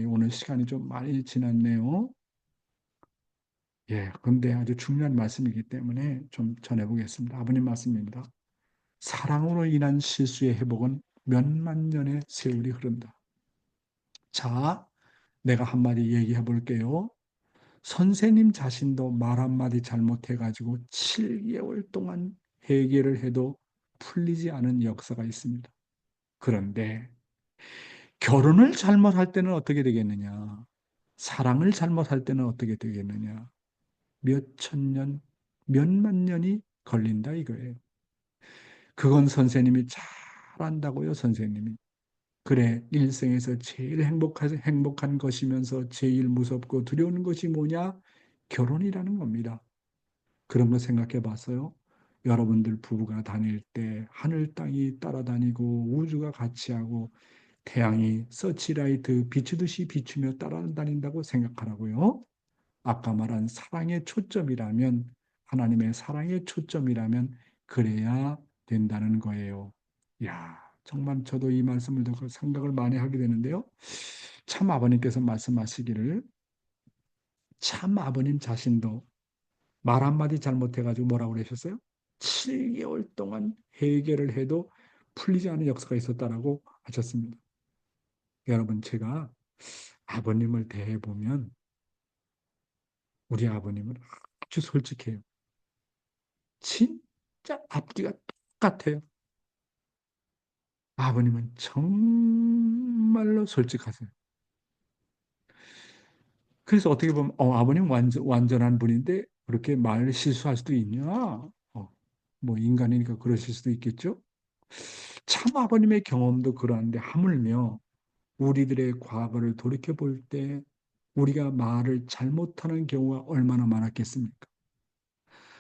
오늘 시간이 좀 많이 지났네요. 예, 근데 아주 중요한 말씀이기 때문에 좀 전해보겠습니다. 아버님 말씀입니다. 사랑으로 인한 실수의 회복은 몇만 년의 세월이 흐른다. 자, 내가 한마디 얘기해 볼게요. 선생님 자신도 말 한마디 잘못해가지고 7개월 동안 해결을 해도 풀리지 않은 역사가 있습니다. 그런데 결혼을 잘못할 때는 어떻게 되겠느냐? 사랑을 잘못할 때는 어떻게 되겠느냐? 몇 천 년, 몇만 년이 걸린다 이거예요. 그건 선생님이 잘 안다고요, 선생님이. 그래, 일생에서 제일 행복한 것이면서 제일 무섭고 두려운 것이 뭐냐? 결혼이라는 겁니다. 그런 거 생각해 봤어요? 여러분들 부부가 다닐 때 하늘 땅이 따라다니고 우주가 같이 하고 태양이 서치라이트 비추듯이 비추며 따라다닌다고 생각하라고요. 아까 말한 사랑의 초점이라면 하나님의 사랑의 초점이라면 그래야 된다는 거예요. 야, 정말 저도 이 말씀을 듣고 생각을 많이 하게 되는데요. 참 아버님께서 말씀하시기를 참 아버님 자신도 말 한마디 잘못해가지고 뭐라고 그러셨어요? 7개월 동안 해결을 해도 풀리지 않은 역사가 있었다라고 하셨습니다. 여러분, 제가 아버님을 대해보면 우리 아버님은 아주 솔직해요. 진짜 앞뒤가 똑같아요. 아버님은 정말로 솔직하세요. 그래서 어떻게 보면 아버님 완전한 분인데 그렇게 말 실수할 수도 있냐? 뭐 인간이니까 그러실 수도 있겠죠. 참 아버님의 경험도 그러한데 하물며 우리들의 과거를 돌이켜 볼 때 우리가 말을 잘못하는 경우가 얼마나 많았겠습니까?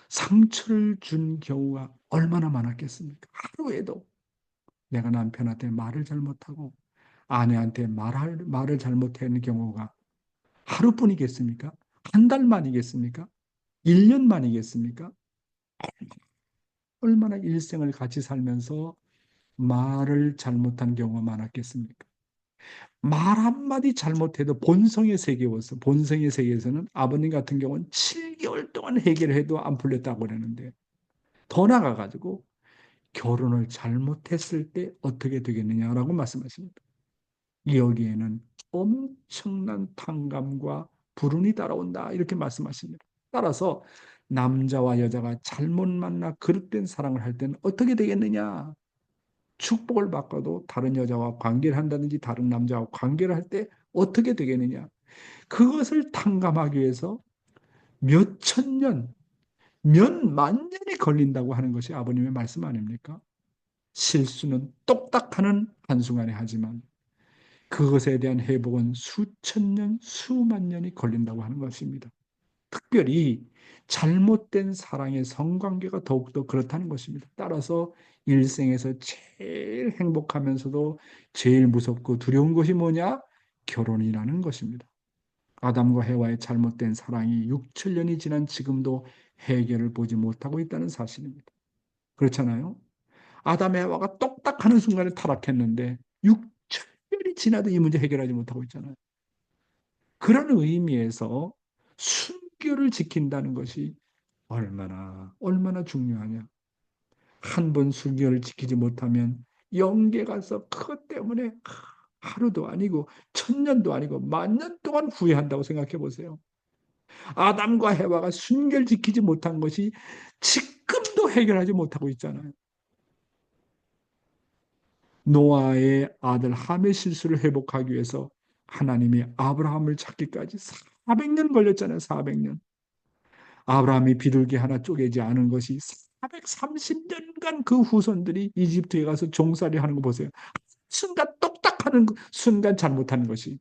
상처를 준 경우가 얼마나 많았겠습니까? 하루에도 내가 남편한테 말을 잘못하고 아내한테 말을 잘못하는 경우가 하루뿐이겠습니까? 한 달만이겠습니까? 1년 만이겠습니까? 얼마나 일생을 같이 살면서 말을 잘못한 경우가 많았겠습니까? 말 한마디 잘못해도 본성의 세계에서는 아버님 같은 경우는 7개월 동안 해결해도 안 풀렸다고 그러는데 더 나아가가지고 결혼을 잘못했을 때 어떻게 되겠느냐라고 말씀하십니다. 여기에는 엄청난 탕감과 불운이 따라온다 이렇게 말씀하십니다. 따라서 남자와 여자가 잘못 만나 그릇된 사랑을 할 때는 어떻게 되겠느냐? 축복을 받고도 다른 여자와 관계를 한다든지 다른 남자와 관계를 할 때 어떻게 되겠느냐? 그것을 탕감하기 위해서 몇 천 년, 몇 만 년이 걸린다고 하는 것이 아버님의 말씀 아닙니까? 실수는 똑딱하는 한순간에 하지만 그것에 대한 회복은 수천 년, 수만 년이 걸린다고 하는 것입니다. 특별히 잘못된 사랑의 성관계가 더욱더 그렇다는 것입니다. 따라서 일생에서 제일 행복하면서도 제일 무섭고 두려운 것이 뭐냐? 결혼이라는 것입니다. 아담과 해와의 잘못된 사랑이 6천 년이 지난 지금도 해결을 보지 못하고 있다는 사실입니다. 그렇잖아요? 아담 해와가 똑딱하는 순간에 타락했는데 6천 년이 지나도 이 문제 해결하지 못하고 있잖아요. 그런 의미에서 순교를 지킨다는 것이 얼마나 중요하냐. 한 번 순교를 지키지 못하면 영계 가서 그것 때문에 하루도 아니고 천년도 아니고 만년 동안 후회한다고 생각해 보세요. 아담과 해와가 순결 지키지 못한 것이 지금도 해결하지 못하고 있잖아요. 노아의 아들 함의 실수를 회복하기 위해서 하나님이 아브라함을 찾기까지 400년 걸렸잖아요. 400년. 아브라함이 비둘기 하나 쪼개지 않은 것이 430년간 그 후손들이 이집트에 가서 종살이 하는 거 보세요. 순간 똑딱하는 순간 잘못하는 것이.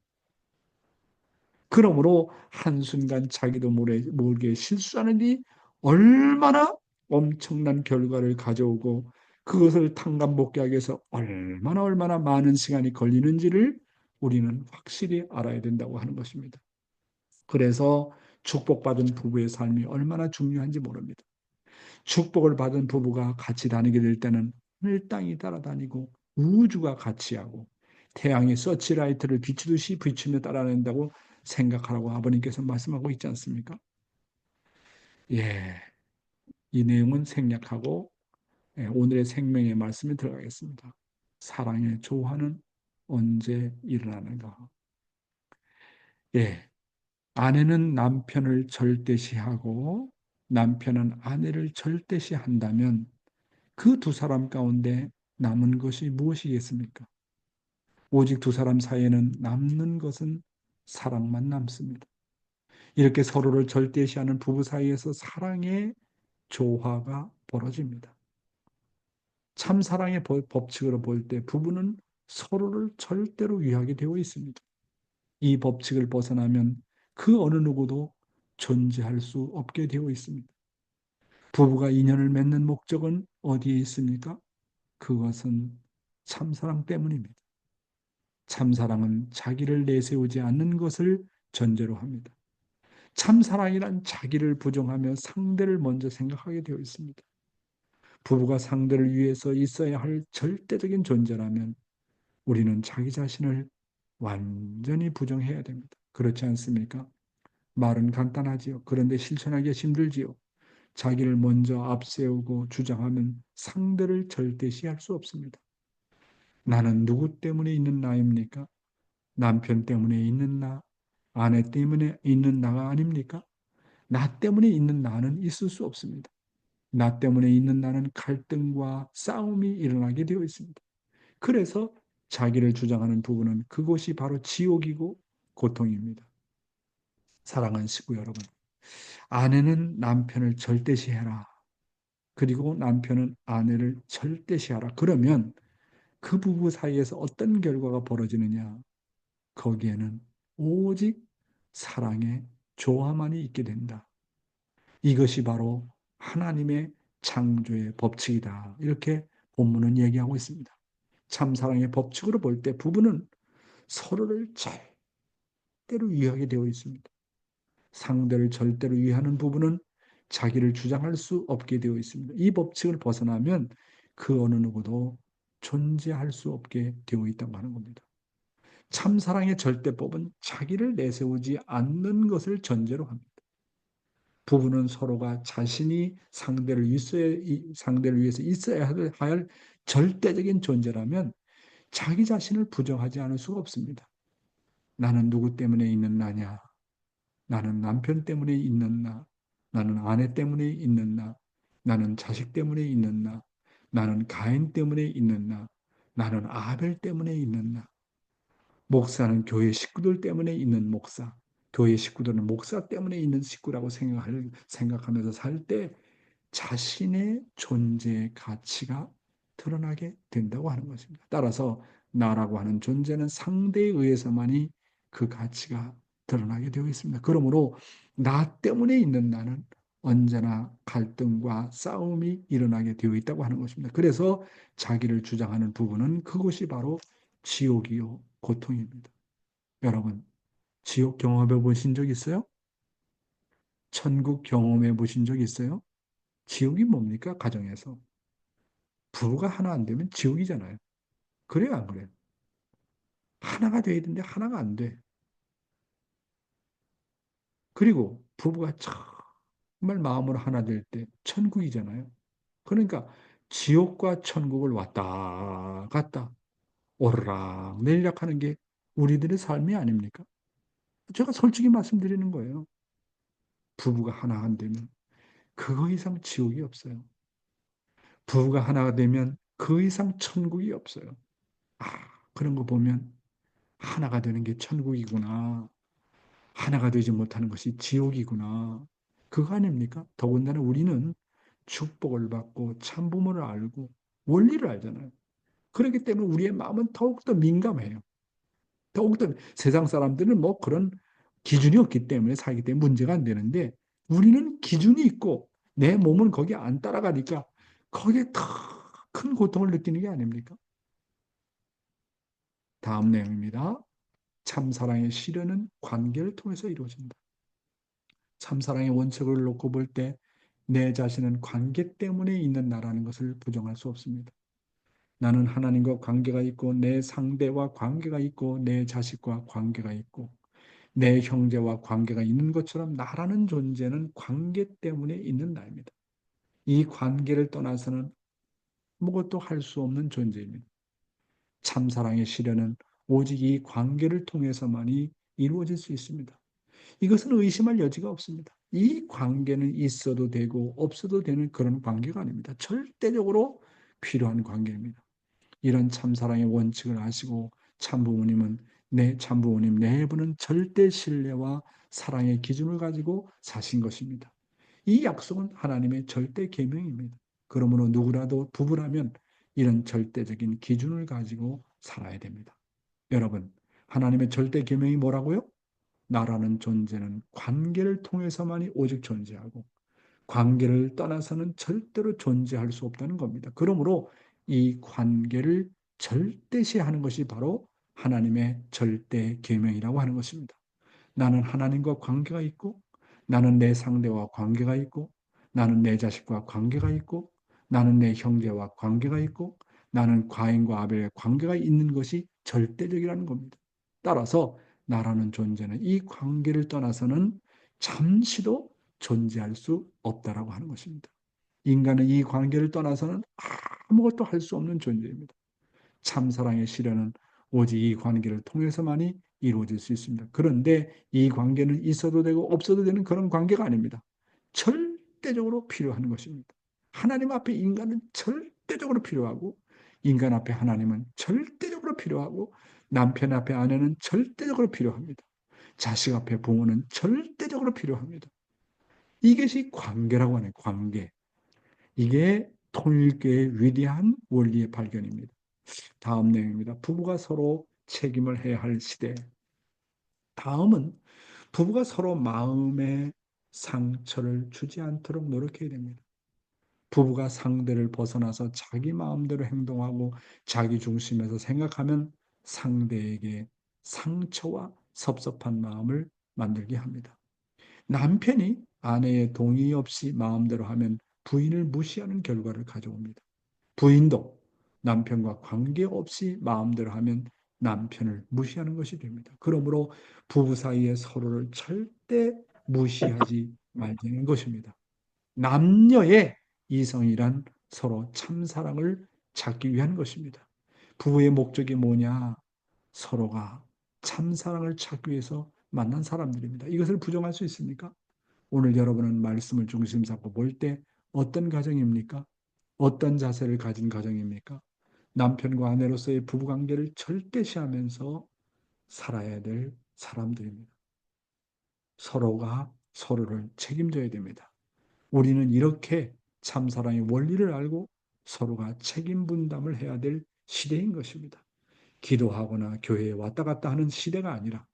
그러므로 한순간 자기도 모르게 실수하는 일이 얼마나 엄청난 결과를 가져오고 그것을 탕감복귀하기 위해서 얼마나 많은 시간이 걸리는지를 우리는 확실히 알아야 된다고 하는 것입니다. 그래서 축복받은 부부의 삶이 얼마나 중요한지 모릅니다. 축복을 받은 부부가 같이 다니게 될 때는 하늘 땅이 따라다니고 우주가 같이 하고 태양이 서치라이트를 비추듯이 비추며 따라낸다고 생각하라고 아버님께서 말씀하고 있지 않습니까? 예, 이 내용은 생략하고 오늘의 생명의 말씀에 들어가겠습니다. 사랑의 조화는 언제 일어나는가? 예, 아내는 남편을 절대시하고 남편은 아내를 절대시한다면 그 두 사람 가운데 남은 것이 무엇이겠습니까? 오직 두 사람 사이에는 남는 것은 사랑만 남습니다. 이렇게 서로를 절대시하는 부부 사이에서 사랑의 조화가 벌어집니다. 참 사랑의 법칙으로 볼 때 부부는 서로를 절대로 위하게 되어 있습니다. 이 법칙을 벗어나면 그 어느 누구도 존재할 수 없게 되어 있습니다. 부부가 인연을 맺는 목적은 어디에 있습니까? 그것은 참사랑 때문입니다. 참사랑은 자기를 내세우지 않는 것을 전제로 합니다. 참사랑이란 자기를 부정하며 상대를 먼저 생각하게 되어 있습니다. 부부가 상대를 위해서 있어야 할 절대적인 존재라면 우리는 자기 자신을 완전히 부정해야 됩니다. 그렇지 않습니까? 말은 간단하지요. 그런데 실천하기가 힘들지요. 자기를 먼저 앞세우고 주장하면 상대를 절대시할 수 없습니다. 나는 누구 때문에 있는 나입니까? 남편 때문에 있는 나, 아내 때문에 있는 나가 아닙니까? 나 때문에 있는 나는 있을 수 없습니다. 나 때문에 있는 나는 갈등과 싸움이 일어나게 되어 있습니다. 그래서 자기를 주장하는 부부는 그것이 바로 지옥이고 고통입니다. 사랑하는 식구 여러분, 아내는 남편을 절대시해라. 그리고 남편은 아내를 절대시하라. 그러면 그 부부 사이에서 어떤 결과가 벌어지느냐? 거기에는 오직 사랑의 조화만이 있게 된다. 이것이 바로 하나님의 창조의 법칙이다. 이렇게 본문은 얘기하고 있습니다. 참 사랑의 법칙으로 볼 때 부부는 서로를 절대로 위하게 되어 있습니다. 상대를 절대로 위하는 부부는 자기를 주장할 수 없게 되어 있습니다. 이 법칙을 벗어나면 그 어느 누구도 존재할 수 없게 되어 있다고 하는 겁니다. 참사랑의 절대법은 자기를 내세우지 않는 것을 전제로 합니다. 부부는 서로가 자신이 상대를 위해서 있어야 할 절대적인 존재라면 자기 자신을 부정하지 않을 수가 없습니다. 나는 누구 때문에 있는 나냐? 나는 남편 때문에 있는 나, 나는 아내 때문에 있는 나, 나는 자식 때문에 있는 나, 나는 가인 때문에 있는 나, 나는 아벨 때문에 있는 나. 목사는 교회 식구들 때문에 있는 목사, 교회 식구들은 목사 때문에 있는 식구라고 생각하면서 살 때 자신의 존재의 가치가 드러나게 된다고 하는 것입니다. 따라서 나라고 하는 존재는 상대에 의해서만이 그 가치가 드러나게 되어 있습니다. 그러므로 나 때문에 있는 나는 언제나 갈등과 싸움이 일어나게 되어 있다고 하는 것입니다. 그래서 자기를 주장하는 부분은 그것이 바로 지옥이요 고통입니다. 여러분, 지옥 경험해 보신 적 있어요? 천국 경험해 보신 적 있어요? 지옥이 뭡니까? 가정에서. 부부가 하나 안 되면 지옥이잖아요. 그래요, 안 그래요? 하나가 돼야 되는데 하나가 안 돼. 그리고 부부가 정말 마음으로 하나 될 때 천국이잖아요. 그러니까 지옥과 천국을 왔다 갔다 오르락 내리락 하는 게 우리들의 삶이 아닙니까? 제가 솔직히 말씀드리는 거예요. 부부가 하나 안 되면 그거 이상 지옥이 없어요. 부부가 하나가 되면 그 이상 천국이 없어요. 아, 그런 거 보면 하나가 되는 게 천국이구나. 하나가 되지 못하는 것이 지옥이구나. 그거 아닙니까? 더군다나 우리는 축복을 받고 참부모를 알고 원리를 알잖아요. 그렇기 때문에 우리의 마음은 더욱더 민감해요. 더욱더 세상 사람들은 뭐 그런 기준이 없기 때문에 살기 때문에 문제가 안 되는데 우리는 기준이 있고 내 몸은 거기에 안 따라가니까 거기에 더 큰 고통을 느끼는 게 아닙니까? 다음 내용입니다. 참사랑의 실현은 관계를 통해서 이루어진다. 참사랑의 원칙을 놓고 볼 때 내 자신은 관계 때문에 있는 나라는 것을 부정할 수 없습니다. 나는 하나님과 관계가 있고 내 상대와 관계가 있고 내 자식과 관계가 있고 내 형제와 관계가 있는 것처럼 나라는 존재는 관계 때문에 있는 나입니다. 이 관계를 떠나서는 아무것도 할 수 없는 존재입니다. 참사랑의 실현은 오직 이 관계를 통해서만이 이루어질 수 있습니다. 이것은 의심할 여지가 없습니다. 이 관계는 있어도 되고 없어도 되는 그런 관계가 아닙니다. 절대적으로 필요한 관계입니다. 이런 참사랑의 원칙을 아시고 참부모님 내부는 절대 신뢰와 사랑의 기준을 가지고 사신 것입니다. 이 약속은 하나님의 절대 계명입니다. 그러므로 누구라도 부부라면 이런 절대적인 기준을 가지고 살아야 됩니다. 여러분, 하나님의 절대 계명이 뭐라고요? 나라는 존재는 관계를 통해서만이 오직 존재하고 관계를 떠나서는 절대로 존재할 수 없다는 겁니다. 그러므로 이 관계를 절대시하는 것이 바로 하나님의 절대 계명이라고 하는 것입니다. 나는 하나님과 관계가 있고 나는 내 상대와 관계가 있고 나는 내 자식과 관계가 있고 나는 내 형제와 관계가 있고 나는 과인과 아벨의 관계가 있는 것이 절대적이라는 겁니다. 따라서 나라는 존재는 이 관계를 떠나서는 잠시도 존재할 수 없다라고 하는 것입니다. 인간은 이 관계를 떠나서는 아무것도 할 수 없는 존재입니다. 참사랑의 실현은 오직 이 관계를 통해서만이 이루어질 수 있습니다. 그런데 이 관계는 있어도 되고 없어도 되는 그런 관계가 아닙니다. 절대적으로 필요한 것입니다. 하나님 앞에 인간은 절대적으로 필요하고 인간 앞에 하나님은 절대적으로 필요하고 남편 앞에 아내는 절대적으로 필요합니다. 자식 앞에 부모는 절대적으로 필요합니다. 이것이 관계라고 하는 관계. 이게 통일교의 위대한 원리의 발견입니다. 다음 내용입니다. 부부가 서로 책임을 해야 할 시대. 다음은 부부가 서로 마음의 상처를 주지 않도록 노력해야 됩니다. 부부가 상대를 벗어나서 자기 마음대로 행동하고 자기 중심에서 생각하면 상대에게 상처와 섭섭한 마음을 만들게 합니다. 남편이 아내의 동의 없이 마음대로 하면 부인을 무시하는 결과를 가져옵니다. 부인도 남편과 관계없이 마음대로 하면 남편을 무시하는 것이 됩니다. 그러므로 부부 사이에 서로를 절대 무시하지 말자는 것입니다. 남녀의 이성이란 서로 참사랑을 찾기 위한 것입니다. 부부의 목적이 뭐냐? 서로가 참사랑을 찾기 위해서 만난 사람들입니다. 이것을 부정할 수 있습니까? 오늘 여러분은 말씀을 중심 잡고 볼 때 어떤 가정입니까? 어떤 자세를 가진 가정입니까? 남편과 아내로서의 부부관계를 절대시하면서 살아야 될 사람들입니다. 서로가 서로를 책임져야 됩니다. 우리는 이렇게 참사랑의 원리를 알고 서로가 책임 분담을 해야 될 시대인 것입니다. 기도하거나 교회에 왔다 갔다 하는 시대가 아니라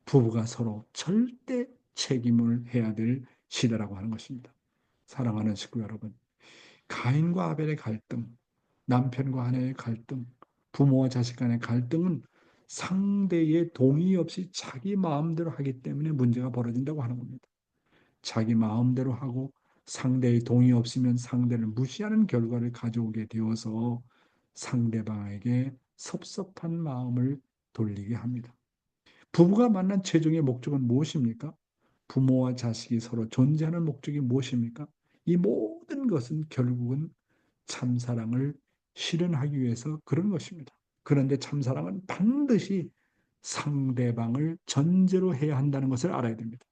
부부가 서로 절대 책임을 해야 될 시대라고 하는 것입니다. 사랑하는 식구 여러분, 가인과 아벨의 갈등, 남편과 아내의 갈등, 부모와 자식 간의 갈등은 상대의 동의 없이 자기 마음대로 하기 때문에 문제가 벌어진다고 하는 겁니다. 자기 마음대로 하고 상대의 동의 없으면 상대를 무시하는 결과를 가져오게 되어서 상대방에게 섭섭한 마음을 돌리게 합니다. 부부가 만난 최종의 목적은 무엇입니까? 부모와 자식이 서로 존재하는 목적이 무엇입니까? 이 모든 것은 결국은 참사랑을 실현하기 위해서 그런 것입니다. 그런데 참사랑은 반드시 상대방을 전제로 해야 한다는 것을 알아야 됩니다.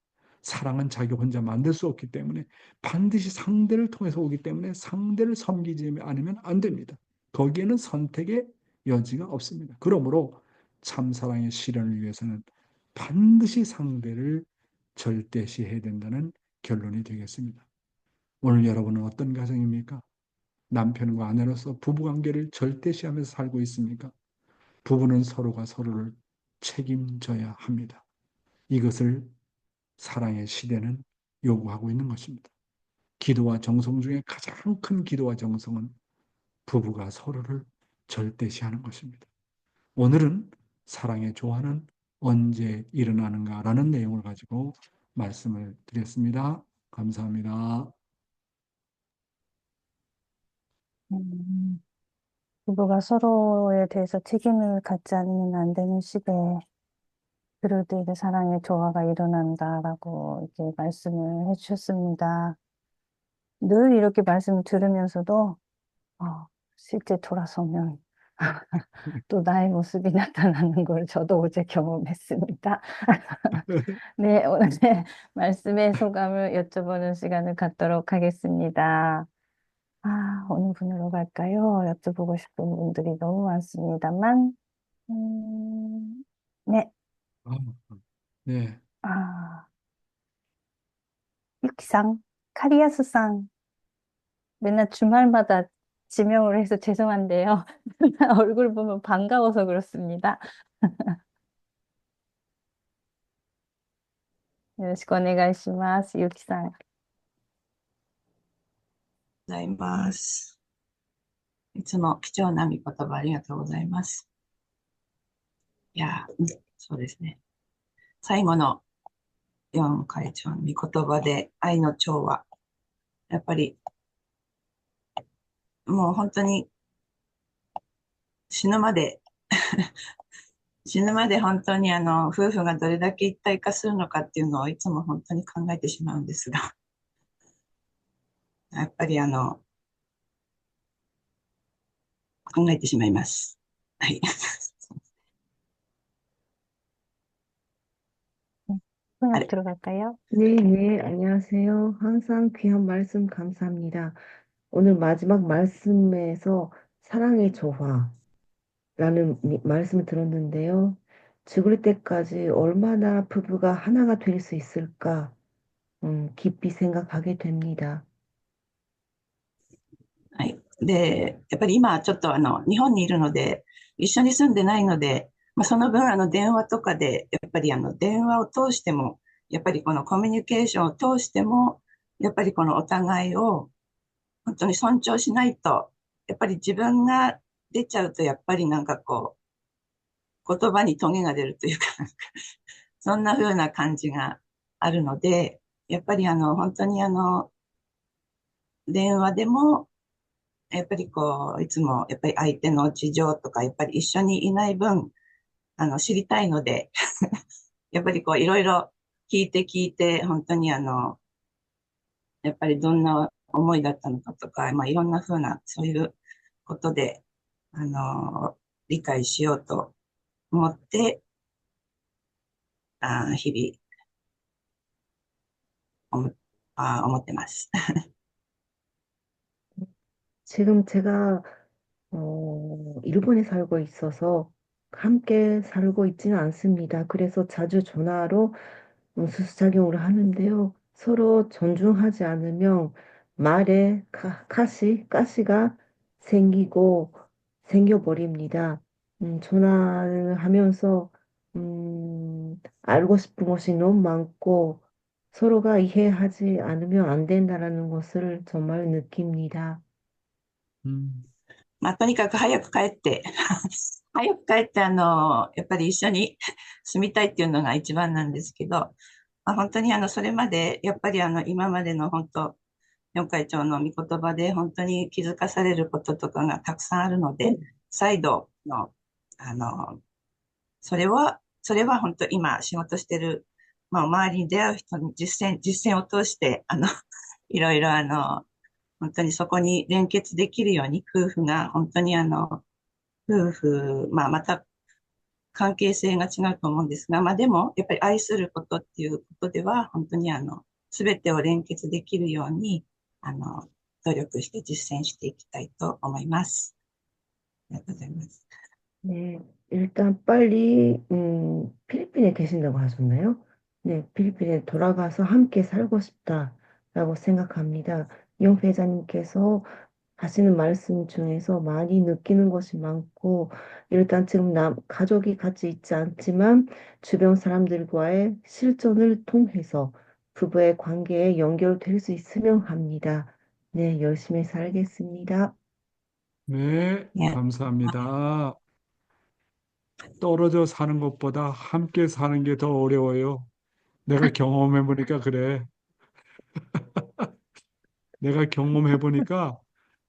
사랑은 자기 혼자 만들 수 없기 때문에 반드시 상대를 통해서 오기 때문에 상대를 섬기지 않으면 안 됩니다. 거기에는 선택의 여지가 없습니다. 그러므로 참사랑의 실현을 위해서는 반드시 상대를 절대시해야 된다는 결론이 되겠습니다. 오늘 여러분은 어떤 가정입니까? 남편과 아내로서 부부관계를 절대시하면서 살고 있습니까? 부부는 서로가 서로를 책임져야 합니다. 이것을 사랑의 시대는 요구하고 있는 것입니다. 기도와 정성 중에 가장 큰 기도와 정성은 부부가 서로를 절대시하는 것입니다. 오늘은 사랑의 조화는 언제 일어나는가라는 내용을 가지고 말씀을 드렸습니다. 감사합니다. 음, 부부가 서로에 대해서 책임을 갖지 않으면 안 되는 시대에 그럴 때 이제 사랑의 조화가 일어난다라고 이렇게 말씀을 해주셨습니다. 늘 이렇게 말씀을 들으면서도 실제 돌아서면 또 나의 모습이 나타나는 걸 저도 어제 경험했습니다. 네, 오늘 말씀의 소감을 여쭤보는 시간을 갖도록 하겠습니다. 어느 분으로 갈까요? 여쭤보고 싶은 분들이 너무 많습니다만, 네, 아, 네. 유키상, 카리야스상, 맨날 주말마다 지명을 해서 죄송한데요. 얼굴 보면 반가워서 그렇습니다. 요시ku 오네가이시마스, 유키상. ございます。いつも貴重な御言葉ありがとうございます。いや、そうですね。最後の4会長の御言葉で愛の調和。やっぱりもう本当に死ぬまで死ぬまで本当に夫婦がどれだけ一体化するのかっていうのをいつも本当に考えてしまうんですが、やっぱり考えてしまいます。はい。 통역 들어갈까요? 네, 네, 안녕하세요. 항상 귀한 말씀 감사합니다. 오늘 마지막 말씀에서 사랑의 조화라는 말씀을 들었는데요. 죽을 때까지 얼마나 부부가 하나가 될 수 있을까, 깊이 생각하게 됩니다. はい。で、やっぱり今ちょっと日本にいるので、一緒に住んでないので、その分電話とかで、やっぱり電話を通しても、やっぱりこのコミュニケーションを通しても、やっぱりこのお互いを本当に尊重しないと、やっぱり自分が出ちゃうと、やっぱりなんかこう、言葉にトゲが出るというか、そんな風な感じがあるので、やっぱり本当に電話でも、やっぱりこう、いつも、やっぱり相手の事情とか、やっぱり一緒にいない分、知りたいので、やっぱりこう、いろいろ聞いて、本当にやっぱりどんな思いだったのかとか、いろんな風な、そういうことで、理解しようと思って、日々思ってます。 지금 제가 일본에 살고 있어서 함께 살고 있지는 않습니다. 그래서 자주 전화로 수수작용을 하는데요. 서로 존중하지 않으면 말에 가시가 생겨버립니다. 전화를 하면서 알고 싶은 것이 너무 많고 서로가 이해하지 않으면 안 된다라는 것을 정말 느낍니다. とにかく早く帰って、早く帰って、やっぱり一緒に住みたいっていうのが一番なんですけど、本当にそれまで、やっぱり今までの本当、四会長の御言葉で本当に気づかされることとかがたくさんあるので、再度の、それは本当今仕事してる、周りに出会う人に実践を通して、いろいろ本当にそこに連結できるように、夫婦が本当に夫婦、また関係性が違うと思うんですが、でも、やっぱり愛することっていうことでは、本当にすべてを連結できるように、努力して実践していきたいと思います。ありがとうございます。 네, 일단 빨리 필리핀에 계신다고 하셨나요? 네, 필리핀에 돌아가서 함께 살고 싶다라고 생각합니다. 용 회장님께서 하시는 말씀 중에서 많이 느끼는 것이 많고 일단 지금 가족이 같이 있지 않지만 주변 사람들과의 실존을 통해서 부부의 관계에 연결될 수 있으면 합니다. 네, 열심히 살겠습니다. 네, 예. 감사합니다. 떨어져 사는 것보다 함께 사는 게 더 어려워요. 내가 경험해 보니까 그래. 내가 경험해 보니까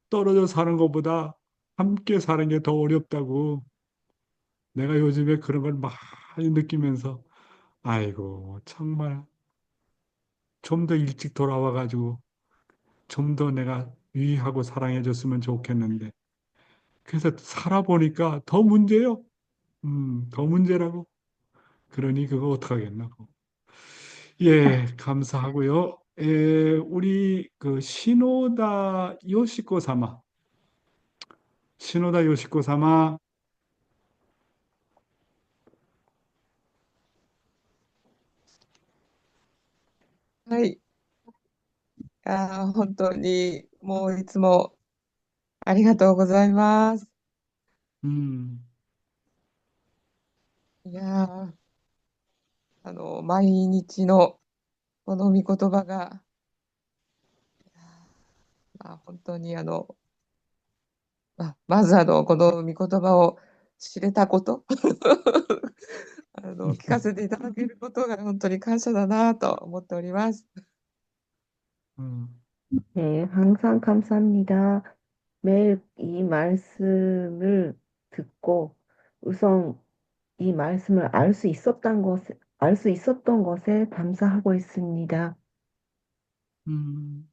떨어져 사는 것보다 함께 사는 게 더 어렵다고. 내가 요즘에 그런 걸 많이 느끼면서, 아이고, 정말 좀 더 일찍 돌아와 가지고 좀 더 내가 유의하고 사랑해 줬으면 좋겠는데. 그래서 살아보니까 더 문제요. 더 문제라고. 그러니 그거 어떡하겠나. 예, 감사하고요. 우리 그 시노다 요시코 사마, はい。本当に、もういつもありがとうございます。음, いやー、毎日のこの御言葉が、本当にまずこの御言葉を知れたこと、聞かせていただけることが本当に感謝だなと思っております。음, 네, 항상 감사합니다. 매일 이 말씀을 듣고 우선 이 말씀을 알 수 있었던 것에 감사하고 있습니다. 음,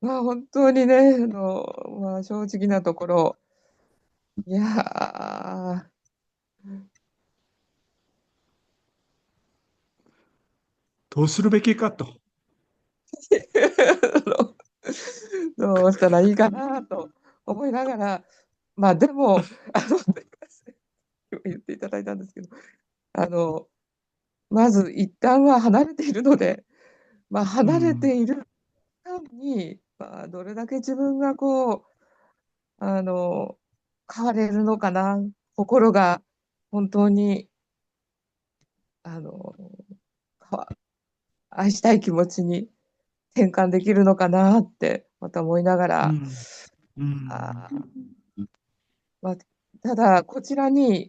本当にね、正直なところ、いやー、 더するべきかと。どうしたらいいかなと思いながら、でも、言っていただいたんですけど、まず一旦は離れているので、離れ 음, ている間に、どれだけ自分がこう、変われるのかな、心が本当に、あの、かわ愛したい気持ちに転換できるのかなってまた思いながら、음, 음, あまあ、ただ、こちらに、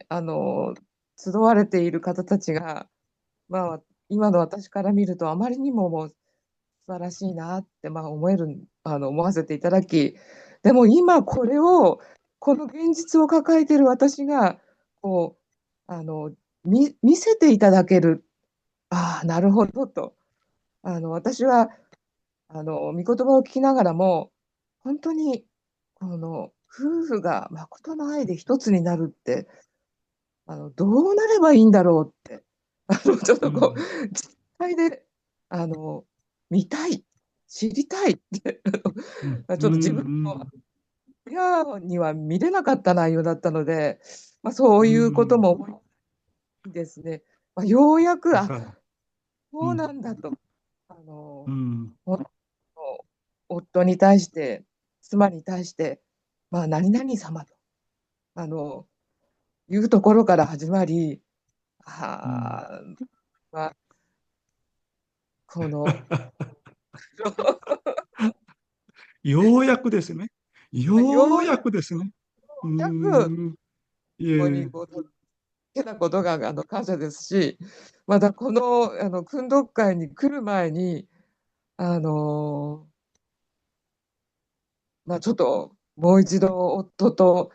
集われている方たちが、今の私から見ると、あまりにももう素晴らしいなって、思わせていただき、でも今これを、この現実を抱えている私が、こう、見せていただける。ああ、なるほどと。私は、御言葉を聞きながらも、本当に、夫婦が誠の愛で一つになるって、どうなればいいんだろうって、ちょっとこう、음, 実態で、あの、見たい、知りたいって、ちょっと自分の 음, 親には見れなかった内容だったので、そういうことも思いですね。ようやく、わかる。そうなんだと、음, ほ夫に対して、妻に対して、何々様と、いうところから始まり、음. あーまあ、この、ようやくですね。ようやようやくですね。く、いここにえ、こう、けなことが感謝ですし、またこの、訓読会に来る前に、あのちょっともう一度夫と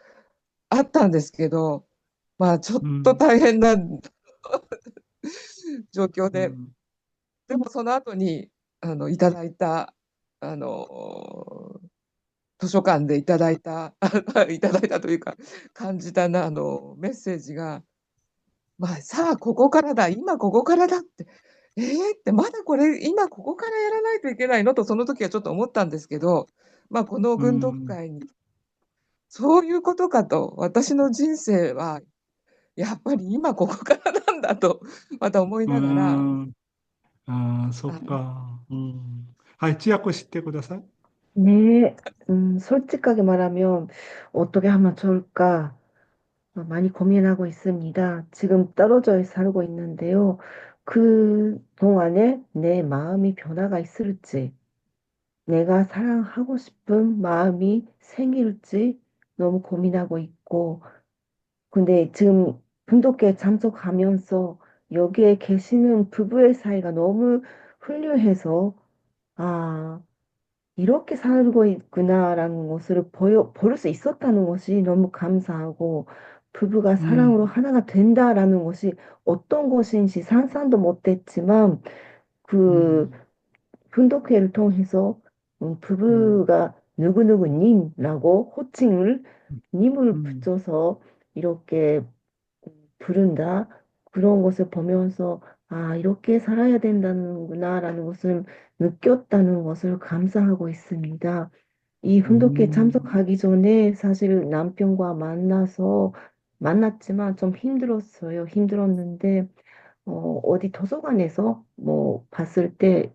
会ったんですけど、ちょっとうん、大変な状況で、うん、でもその後に、いただいた、あの図書館でいただいた、いただいたというか、感じたメッセージが、さあ、ここからだ、今ここからだって、って、まだこれ、今ここからやらないといけないのと、その時はちょっと思ったんですけど、このう軍読ん、会に、そういうことかと、私の人生は、やっぱり今ここからなんだと、また思いうながら、ん、ああ、そっあか。うん。はい、千秋してください。 네, 솔직하게 말하면 어떻게 하면 좋을까 많이 고민하고 있습니다. 지금 떨어져 살고 있는데요. 그 동안에 내 마음이 변화가 있을지, 내가 사랑하고 싶은 마음이 생길지 너무 고민하고 있고, 근데 지금 분독회 참석하면서 여기에 계시는 부부의 사이가 너무 훌륭해서, 아, 이렇게 살고 있구나라는 것을 볼 수 있었다는 것이 너무 감사하고, 부부가 사랑으로 음, 하나가 된다라는 것이 어떤 것인지 상상도 못했지만, 그 음, 훈독회를 통해서 음, 부부가 누구누구님라고 호칭을 님을 음, 붙여서 이렇게 부른다. 그런 것을 보면서 아, 이렇게 살아야 된다는구나라는 것을 느꼈다는 것을 감사하고 있습니다. 이 훈독회 음, 참석하기 전에 사실 남편과 만났지만 좀 힘들었어요. 힘들었는데 어디 도서관에서 뭐 봤을 때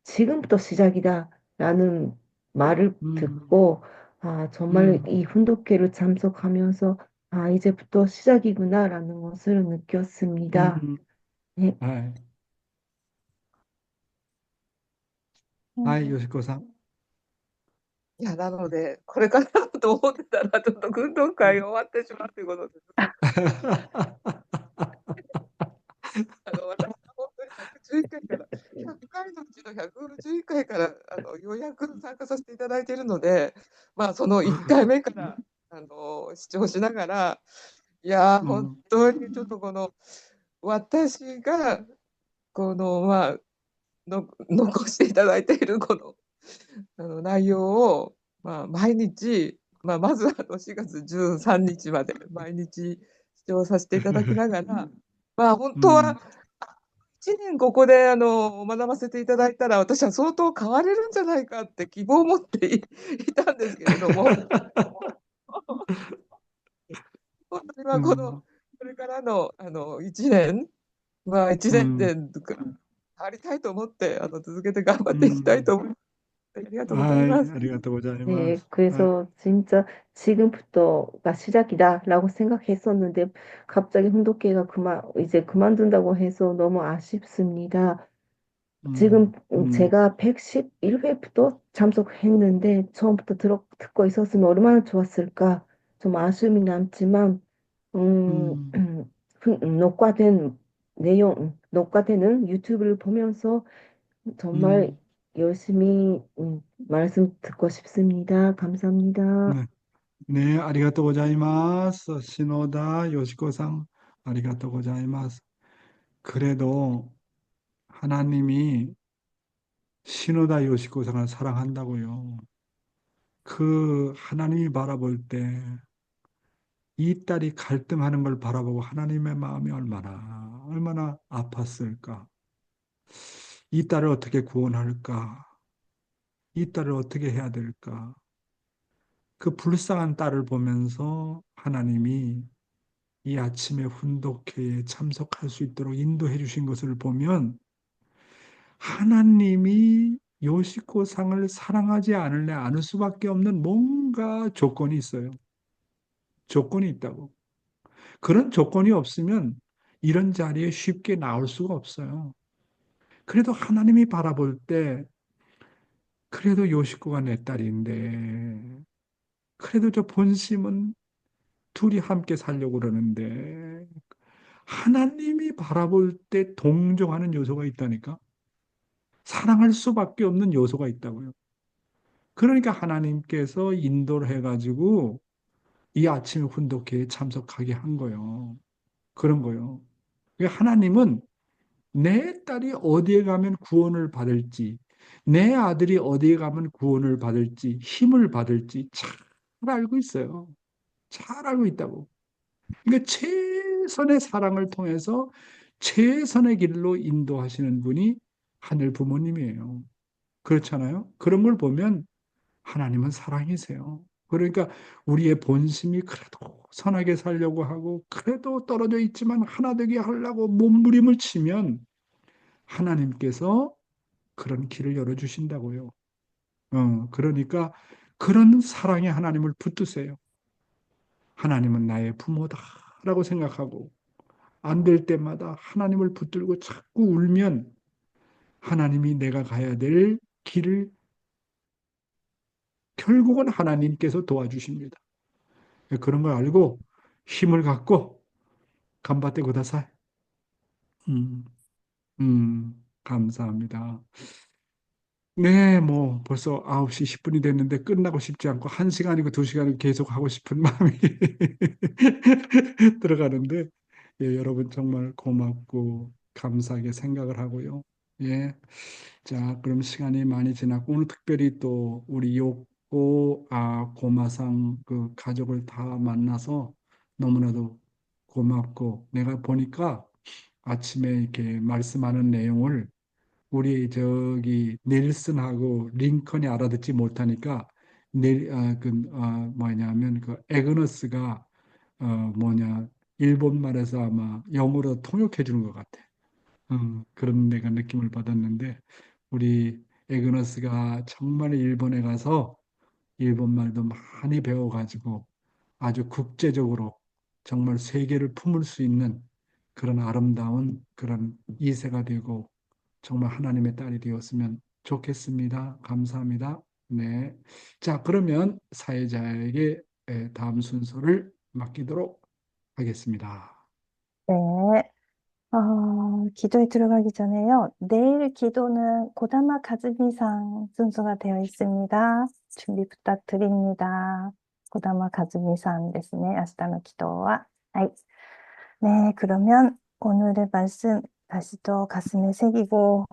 지금부터 시작이다라는 말을 음, 듣고 아, 정말 음, 이 훈독회를 참석하면서 아, 이제부터 시작이구나라는 것을 느꼈습니다. 음. 네, はい。はい、 음, よしこさん。いや、なので、これからだと思ってたら、ちょっと運動会が終わってしまうということで、私は本当に111回から、100回のうちの111回から、ようやく参加させていただいているので、まあ、その1回目から、視聴しながら、いやー、本うん、当にちょっと私が、まあ、残していただいている内容を、まあ、毎日、まあ、まず4月13日まで毎日視聴させていただきながら、まあ、本当はうん、1年ここで学ばせていただいたら、私は相当変われるんじゃないかって希望を持っていたんですけれども、本当にうん、これからの1年、まあ、1うん、年とか変わりたいと思って、続けて頑張うっていきたいとん。思います。ありがとうございはい、ます。ありがとうございま 네, す。はい。 그래서 진짜 지금부터가 시작이다라고 생각했었는데 갑자기 훈독회가 이제 그만둔다고 해서 너무 아쉽습니다. う 지금 ん、うん、 제가 111회부터 참석했는데 처음부터 듣고 있었으면 얼마나 좋았을까. 좀 아쉬움이 남지만 う 음, ん、녹화되는 유튜브를 보면서 う 정말 ん。 열심히 말씀 듣고 싶습니다. 감사합니다. ね、ね、ありがとうございます。篠田よしこさん、ありがとうございます。그래도 하나님이 신호다 요시코상을 사랑한다고요. 그 하나님이 바라볼 때 이 딸이 갈등하는 걸 바라보고 하나님의 마음이 얼마나 아팠을까? 이 딸을 어떻게 구원할까? 이 딸을 어떻게 해야 될까? 그 불쌍한 딸을 보면서 하나님이 이 아침에 훈독회에 참석할 수 있도록 인도해 주신 것을 보면 하나님이 요시코상을 사랑하지 않을 수밖에 없는 뭔가 조건이 있어요. 조건이 있다고. 그런 조건이 없으면 이런 자리에 쉽게 나올 수가 없어요. 그래도 하나님이 바라볼 때, 그래도 요시코가 내 딸인데, 그래도 저 본심은 둘이 함께 살려고 그러는데, 하나님이 바라볼 때 동정하는 요소가 있다니까? 사랑할 수밖에 없는 요소가 있다고요. 그러니까 하나님께서 인도를 해가지고 이 아침에 훈독회에 참석하게 한 거예요. 그런 거예요. 그러니까 하나님은 내 딸이 어디에 가면 구원을 받을지, 내 아들이 어디에 가면 구원을 받을지, 힘을 받을지 잘 알고 있어요. 잘 알고 있다고. 그러니까 최선의 사랑을 통해서 최선의 길로 인도하시는 분이 하늘 부모님이에요. 그렇잖아요. 그런 걸 보면 하나님은 사랑이세요. 그러니까 우리의 본심이 그래도 선하게 살려고 하고 그래도 떨어져 있지만 하나 되게 하려고 몸부림을 치면 하나님께서 그런 길을 열어주신다고요. 그러니까 그런 사랑의 하나님을 붙드세요. 하나님은 나의 부모다라고 생각하고 안 될 때마다 하나님을 붙들고 자꾸 울면 하나님이 내가 가야 될 길을 결국은 하나님께서 도와주십니다. 그런 걸 알고 힘을 갖고 간바테 구다사이. 음, 감사합니다. 네, 뭐 벌써 9시 10분이 됐는데 끝나고 싶지 않고 1시간이고 2시간이고 계속 하고 싶은 마음이 들어가는데 예, 여러분 정말 고맙고 감사하게 생각을 하고요. 예. 자, 그럼 시간이 많이 지났고 오늘 특별히 또 우리 요코 고마상 그 가족을 다 만나서 너무나도 고맙고 내가 보니까 아침에 이렇게 말씀하는 내용을 우리 저기 넬슨하고 링컨이 알아듣지 못하니까 뭐냐면 그 에그너스가 뭐냐 일본 말에서 아마 영어로 통역해 주는 것 같아. 그런 내가 느낌을 받았는데 우리 에그너스가 정말 일본에 가서 일본 말도 많이 배워가지고 아주 국제적으로 정말 세계를 품을 수 있는 그런 아름다운 그런 이세가 되고 정말 하나님의 딸이 되었으면 좋겠습니다. 감사합니다. 네. 자, 그러면 사회자에게 다음 순서를 맡기도록 하겠습니다. 네. 기도에 들어가기 전에요. 내일 기도는 고다마 가즈미상 순서가 되어 있습니다. 준비 부탁드립니다. 고다마 가즈미상 ですね. 明日の祈祷は. 네, 그러면 오늘의 말씀 다시 또 가슴에 새기고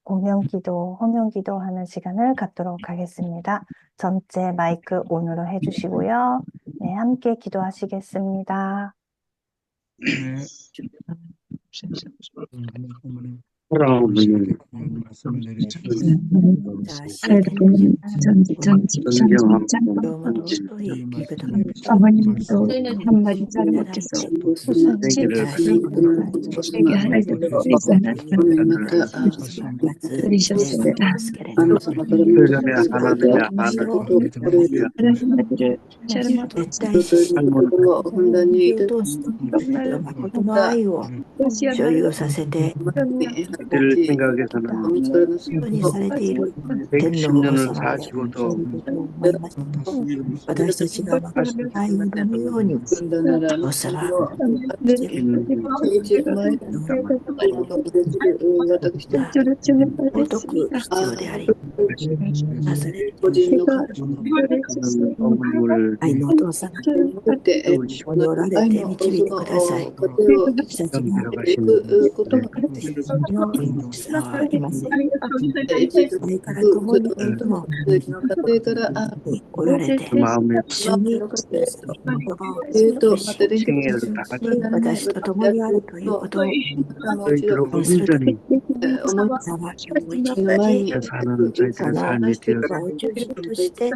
공명기도, 호명기도 하는 시간을 갖도록 하겠습니다. 전체 마이크 온으로 해주시고요. 네, 함께 기도하시겠습니다. 네. 어머니 말씀을 내려주시고 하나님은 어머님도 한마디 자르고께서 우리에게 하나님으로 드리셨습니다. 하나님들을私と共にあるということを本するときを中心として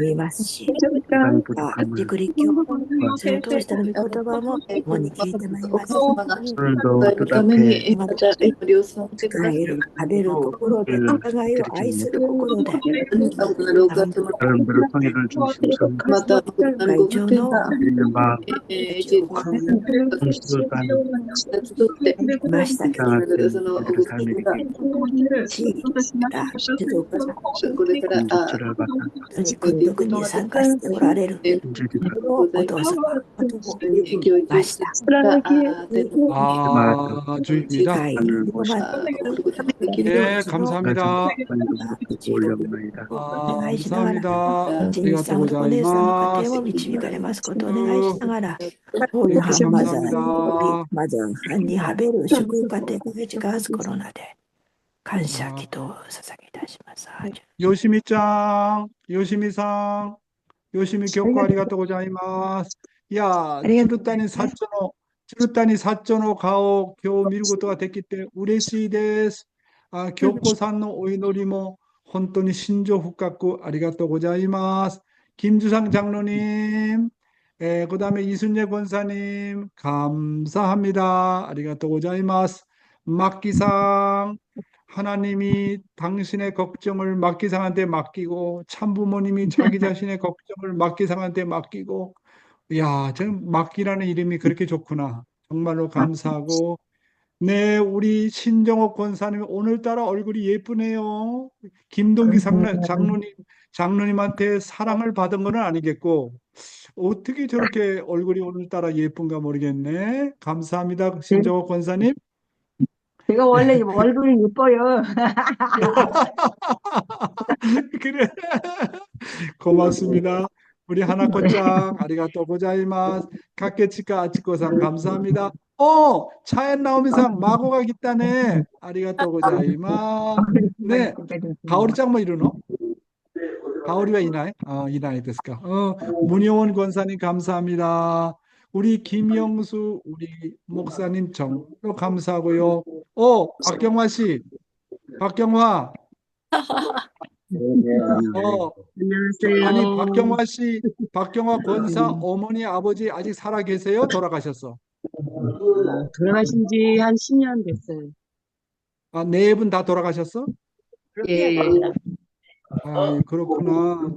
見ますし、軸力をそれを通した御言葉も共に聞いてまいります。使える、食べる心で、お互いを愛する心で、また、会長のましたけど、これから訓読に参加しておられるお父様ました。주입니다. 네, 감사합니다. 감사합니다. お姉さんの家庭を導かれますことをお願いしながら、まず犯人ハベル職員家庭が時間コロナで感謝祈祷を捧げいたします。요시미짱, 요시미상, 요시미 교과 아리가또 고자이마스. 야, 쭈르따니 사천오 가오 교 미루고토가 됐기 때문에 우레시 데스. 교코산노 오이노리모 혼돈이 신조 후깎고 아리가또 고자이마스. 김주상 장로님, 그다음에 이순재 권사님 감사합니다. 아리가또 고자이마스. 막기상 하나님이 당신의 걱정을 막기상한테 맡기고 참부모님이 자기 자신의 걱정을 막기상한테 맡기고 야, 전 막기라는 이름이 그렇게 좋구나. 정말로 감사하고 네, 우리 신정옥 권사님 오늘따라 얼굴이 예쁘네요. 김동기 장로님한테 사랑을 받은 건 아니겠고 어떻게 저렇게 얼굴이 오늘따라 예쁜가 모르겠네. 감사합니다. 신정호 권사님. 제가 원래 얼굴이 예뻐요. 그래. 고맙습니다. 우리 하나코짱, 아리가또 고자이마스. 가케치카 아치코상, 감사합니다. 차엔 나오미상, 마고가 기타네. 아리가또 고자이마스. 네, 가오리짱 뭐 이러노? 가오리가 이나이? 이나이 데스까? 문효원 권사님, 감사합니다. 우리 김영수, 우리 목사님 정말 감사하고요. 박경화 씨, 박경화. 아니, 안녕하세요. 박경화 씨, 박경화 권사 어머니, 아버지 아직 살아 계세요? 돌아가셨어? 돌아가신 지 한 10년 됐어요. 네 분 다 돌아가셨어? 예. 그렇구나.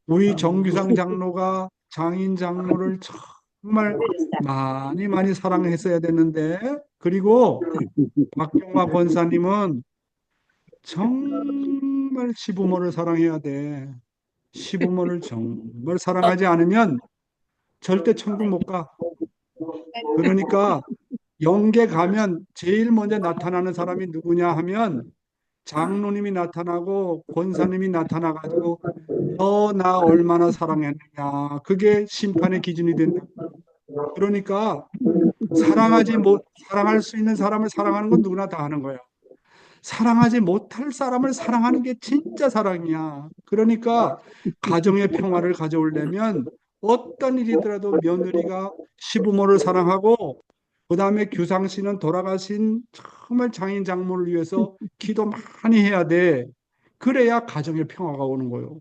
우리 정규상 장로가 장인 장로를 정말 많이 많이 사랑했어야 되는데, 그리고 박경화 권사님은 정말 시부모를 사랑해야 돼. 시부모를 정말 사랑하지 않으면 절대 천국 못 가. 그러니까 영계 가면 제일 먼저 나타나는 사람이 누구냐 하면 장로님이 나타나고 권사님이 나타나가지고 너 나 얼마나 사랑했느냐. 그게 심판의 기준이 된다. 그러니까 사랑할 수 있는 사람을 사랑하는 건 누구나 다 하는 거야. 사랑하지 못할 사람을 사랑하는 게 진짜 사랑이야. 그러니까 가정의 평화를 가져오려면 어떤 일이더라도 며느리가 시부모를 사랑하고, 그 다음에 규상 씨는 돌아가신 정말 장인 장모를 위해서 기도 많이 해야 돼. 그래야 가정의 평화가 오는 거예요.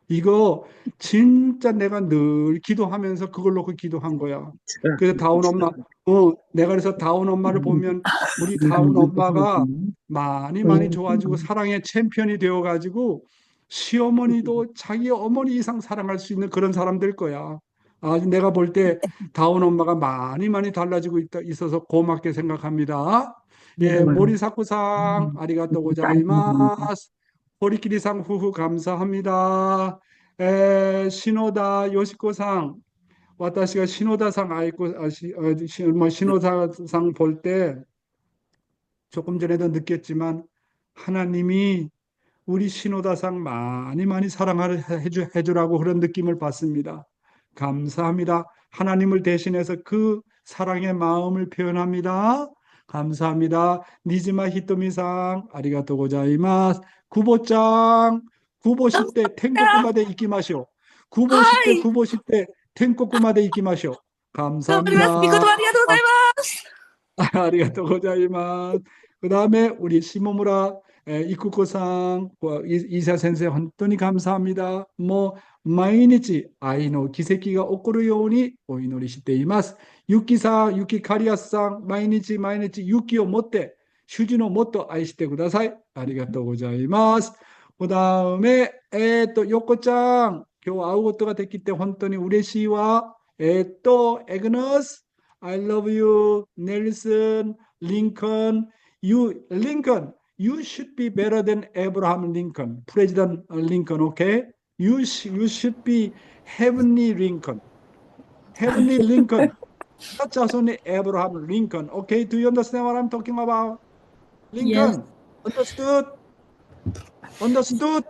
이거 진짜 내가 늘 기도하면서 그걸 놓고 기도한 거야. 그래서 다운 엄마, 내가 그래서 다운 엄마를 보면 우리 다운 엄마가 많이 많이 좋아지고 사랑의 챔피언이 되어가지고 시어머니도 자기 어머니 이상 사랑할 수 있는 그런 사람 될 거야. 내가 볼 때 다운 엄마가 많이 많이 달라지고 있어서 고맙게 생각합니다. 예, 모리사쿠상 아리가또 고자이마스. 호리키리상 후후 감사합니다. 신호다 요시코상, 私が 신호다상 신호다상 볼 때 조금 전에도 느꼈지만 하나님이 우리 신호다상 많이 많이 사랑을 해주라고 그런 느낌을 받습니다. 감사합니다. 하나님을 대신해서 그 사랑의 마음을 표현합니다. 감사합니다. 니지마 히토미상 아리가또 고자이마스. 구보짱, 구보실 때 텐코쿠마데 이키마쇼. 구보실 때 텐코쿠마데 이키마쇼. 감사합니다. 아리가또 고자이마스. 그 다음에 우리 시모무라 이쿠코상, 이사 선생, 本当に 감사합니다. 毎日愛の奇跡が起こるようにお祈りしています。ユキさん、ユキカリアスさん、毎日毎日勇気を持って主人をもっと愛してください。ありがとうございます。그 다음에 요코ちゃん、今日会うことができて本当に嬉しいわ。에그너스, I love you. 넬슨, 링컨, Lincoln, you should be better than Abraham Lincoln, President Lincoln, okay? You should be Heavenly Lincoln. Heavenly Lincoln, not just only Abraham Lincoln, okay? Do you understand what I'm talking about? Lincoln, understood? Understood?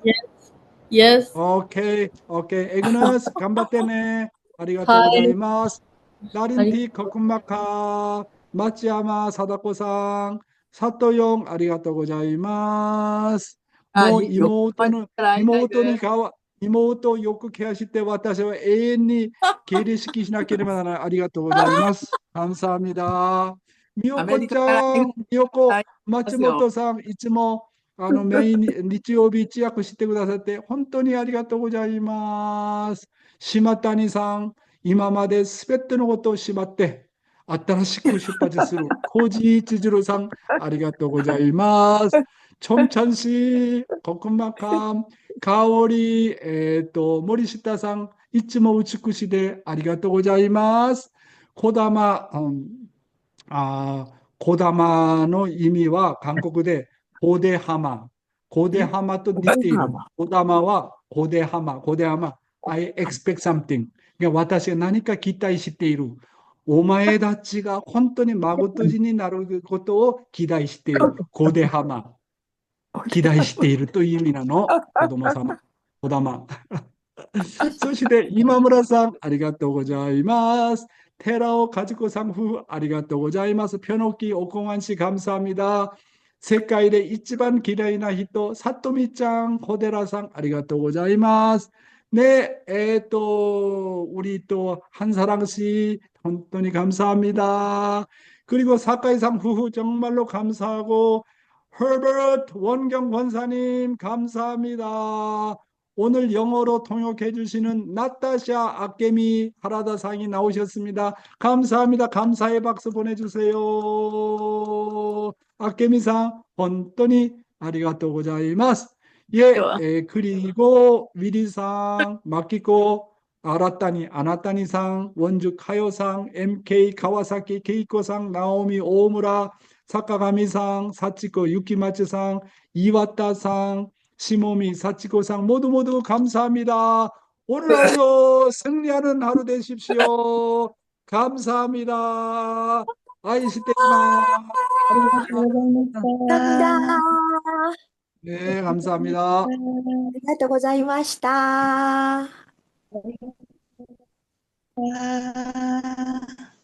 Yes. Okay, Agnes, 頑張ってね。ありがとうございます。ラリンティコクマカ、町山貞子さん、佐藤ヨン、ありがとうございます。もう妹をよくケアして、私は永遠に敬礼式しなければならない。ありがとうございます。감사합니다。みよこちゃん、みよこ、松本さん、いつもメイン日曜日一役してくださって本当にありがとうございます。島谷さん、今まですべてのことを縛って新しく出発するコージーチジルさん、ありがとうございます。청찬 씨, 거꾸마감, 가오리, 모리시타さん、いつも美しいでありがとうございます。こだまの意味は韓国で고대하마と似ている。こだまは고대하마 I expect something. 私が何か期待している。お前たちが本当に誠になることを期待している。コデハマ。期待しているという意味なの。子供様。子玉。そして今村さん、ありがとうございます。寺尾和子さん夫婦、ありがとうございます。ぴょのきおこがんし、감사합니다。世界で一番綺麗な人、さとみちゃん、小寺さん、ありがとうございます。네, 우리 또 한사랑 씨, 혼돈이 감사합니다. 그리고 사카이상夫婦 정말로 감사하고, 허버트 원경 권사님, 감사합니다. 오늘 영어로 통역해 주시는 나타샤 아케미 하라다상이 나오셨습니다. 감사합니다. 감사의 박수 보내주세요. 아케미상, 혼돈이 아리가또 고자이마스. 예, 그리고 위리상, 마키코, 아라타니, 아나타니상, 원주 카요상, MK, 가와사키, 케이코상, 나오미, 오무라, 사카가미상, 사치코, 유키마츠상, 이와타상, 시모미, 사치코상 모두 감사합니다. 오늘 하루 승리하는 하루 되십시오. 감사합니다. 아이시테마. 감사합니다. 네, 감사합니다. ありがとうございました。ありがとうございました。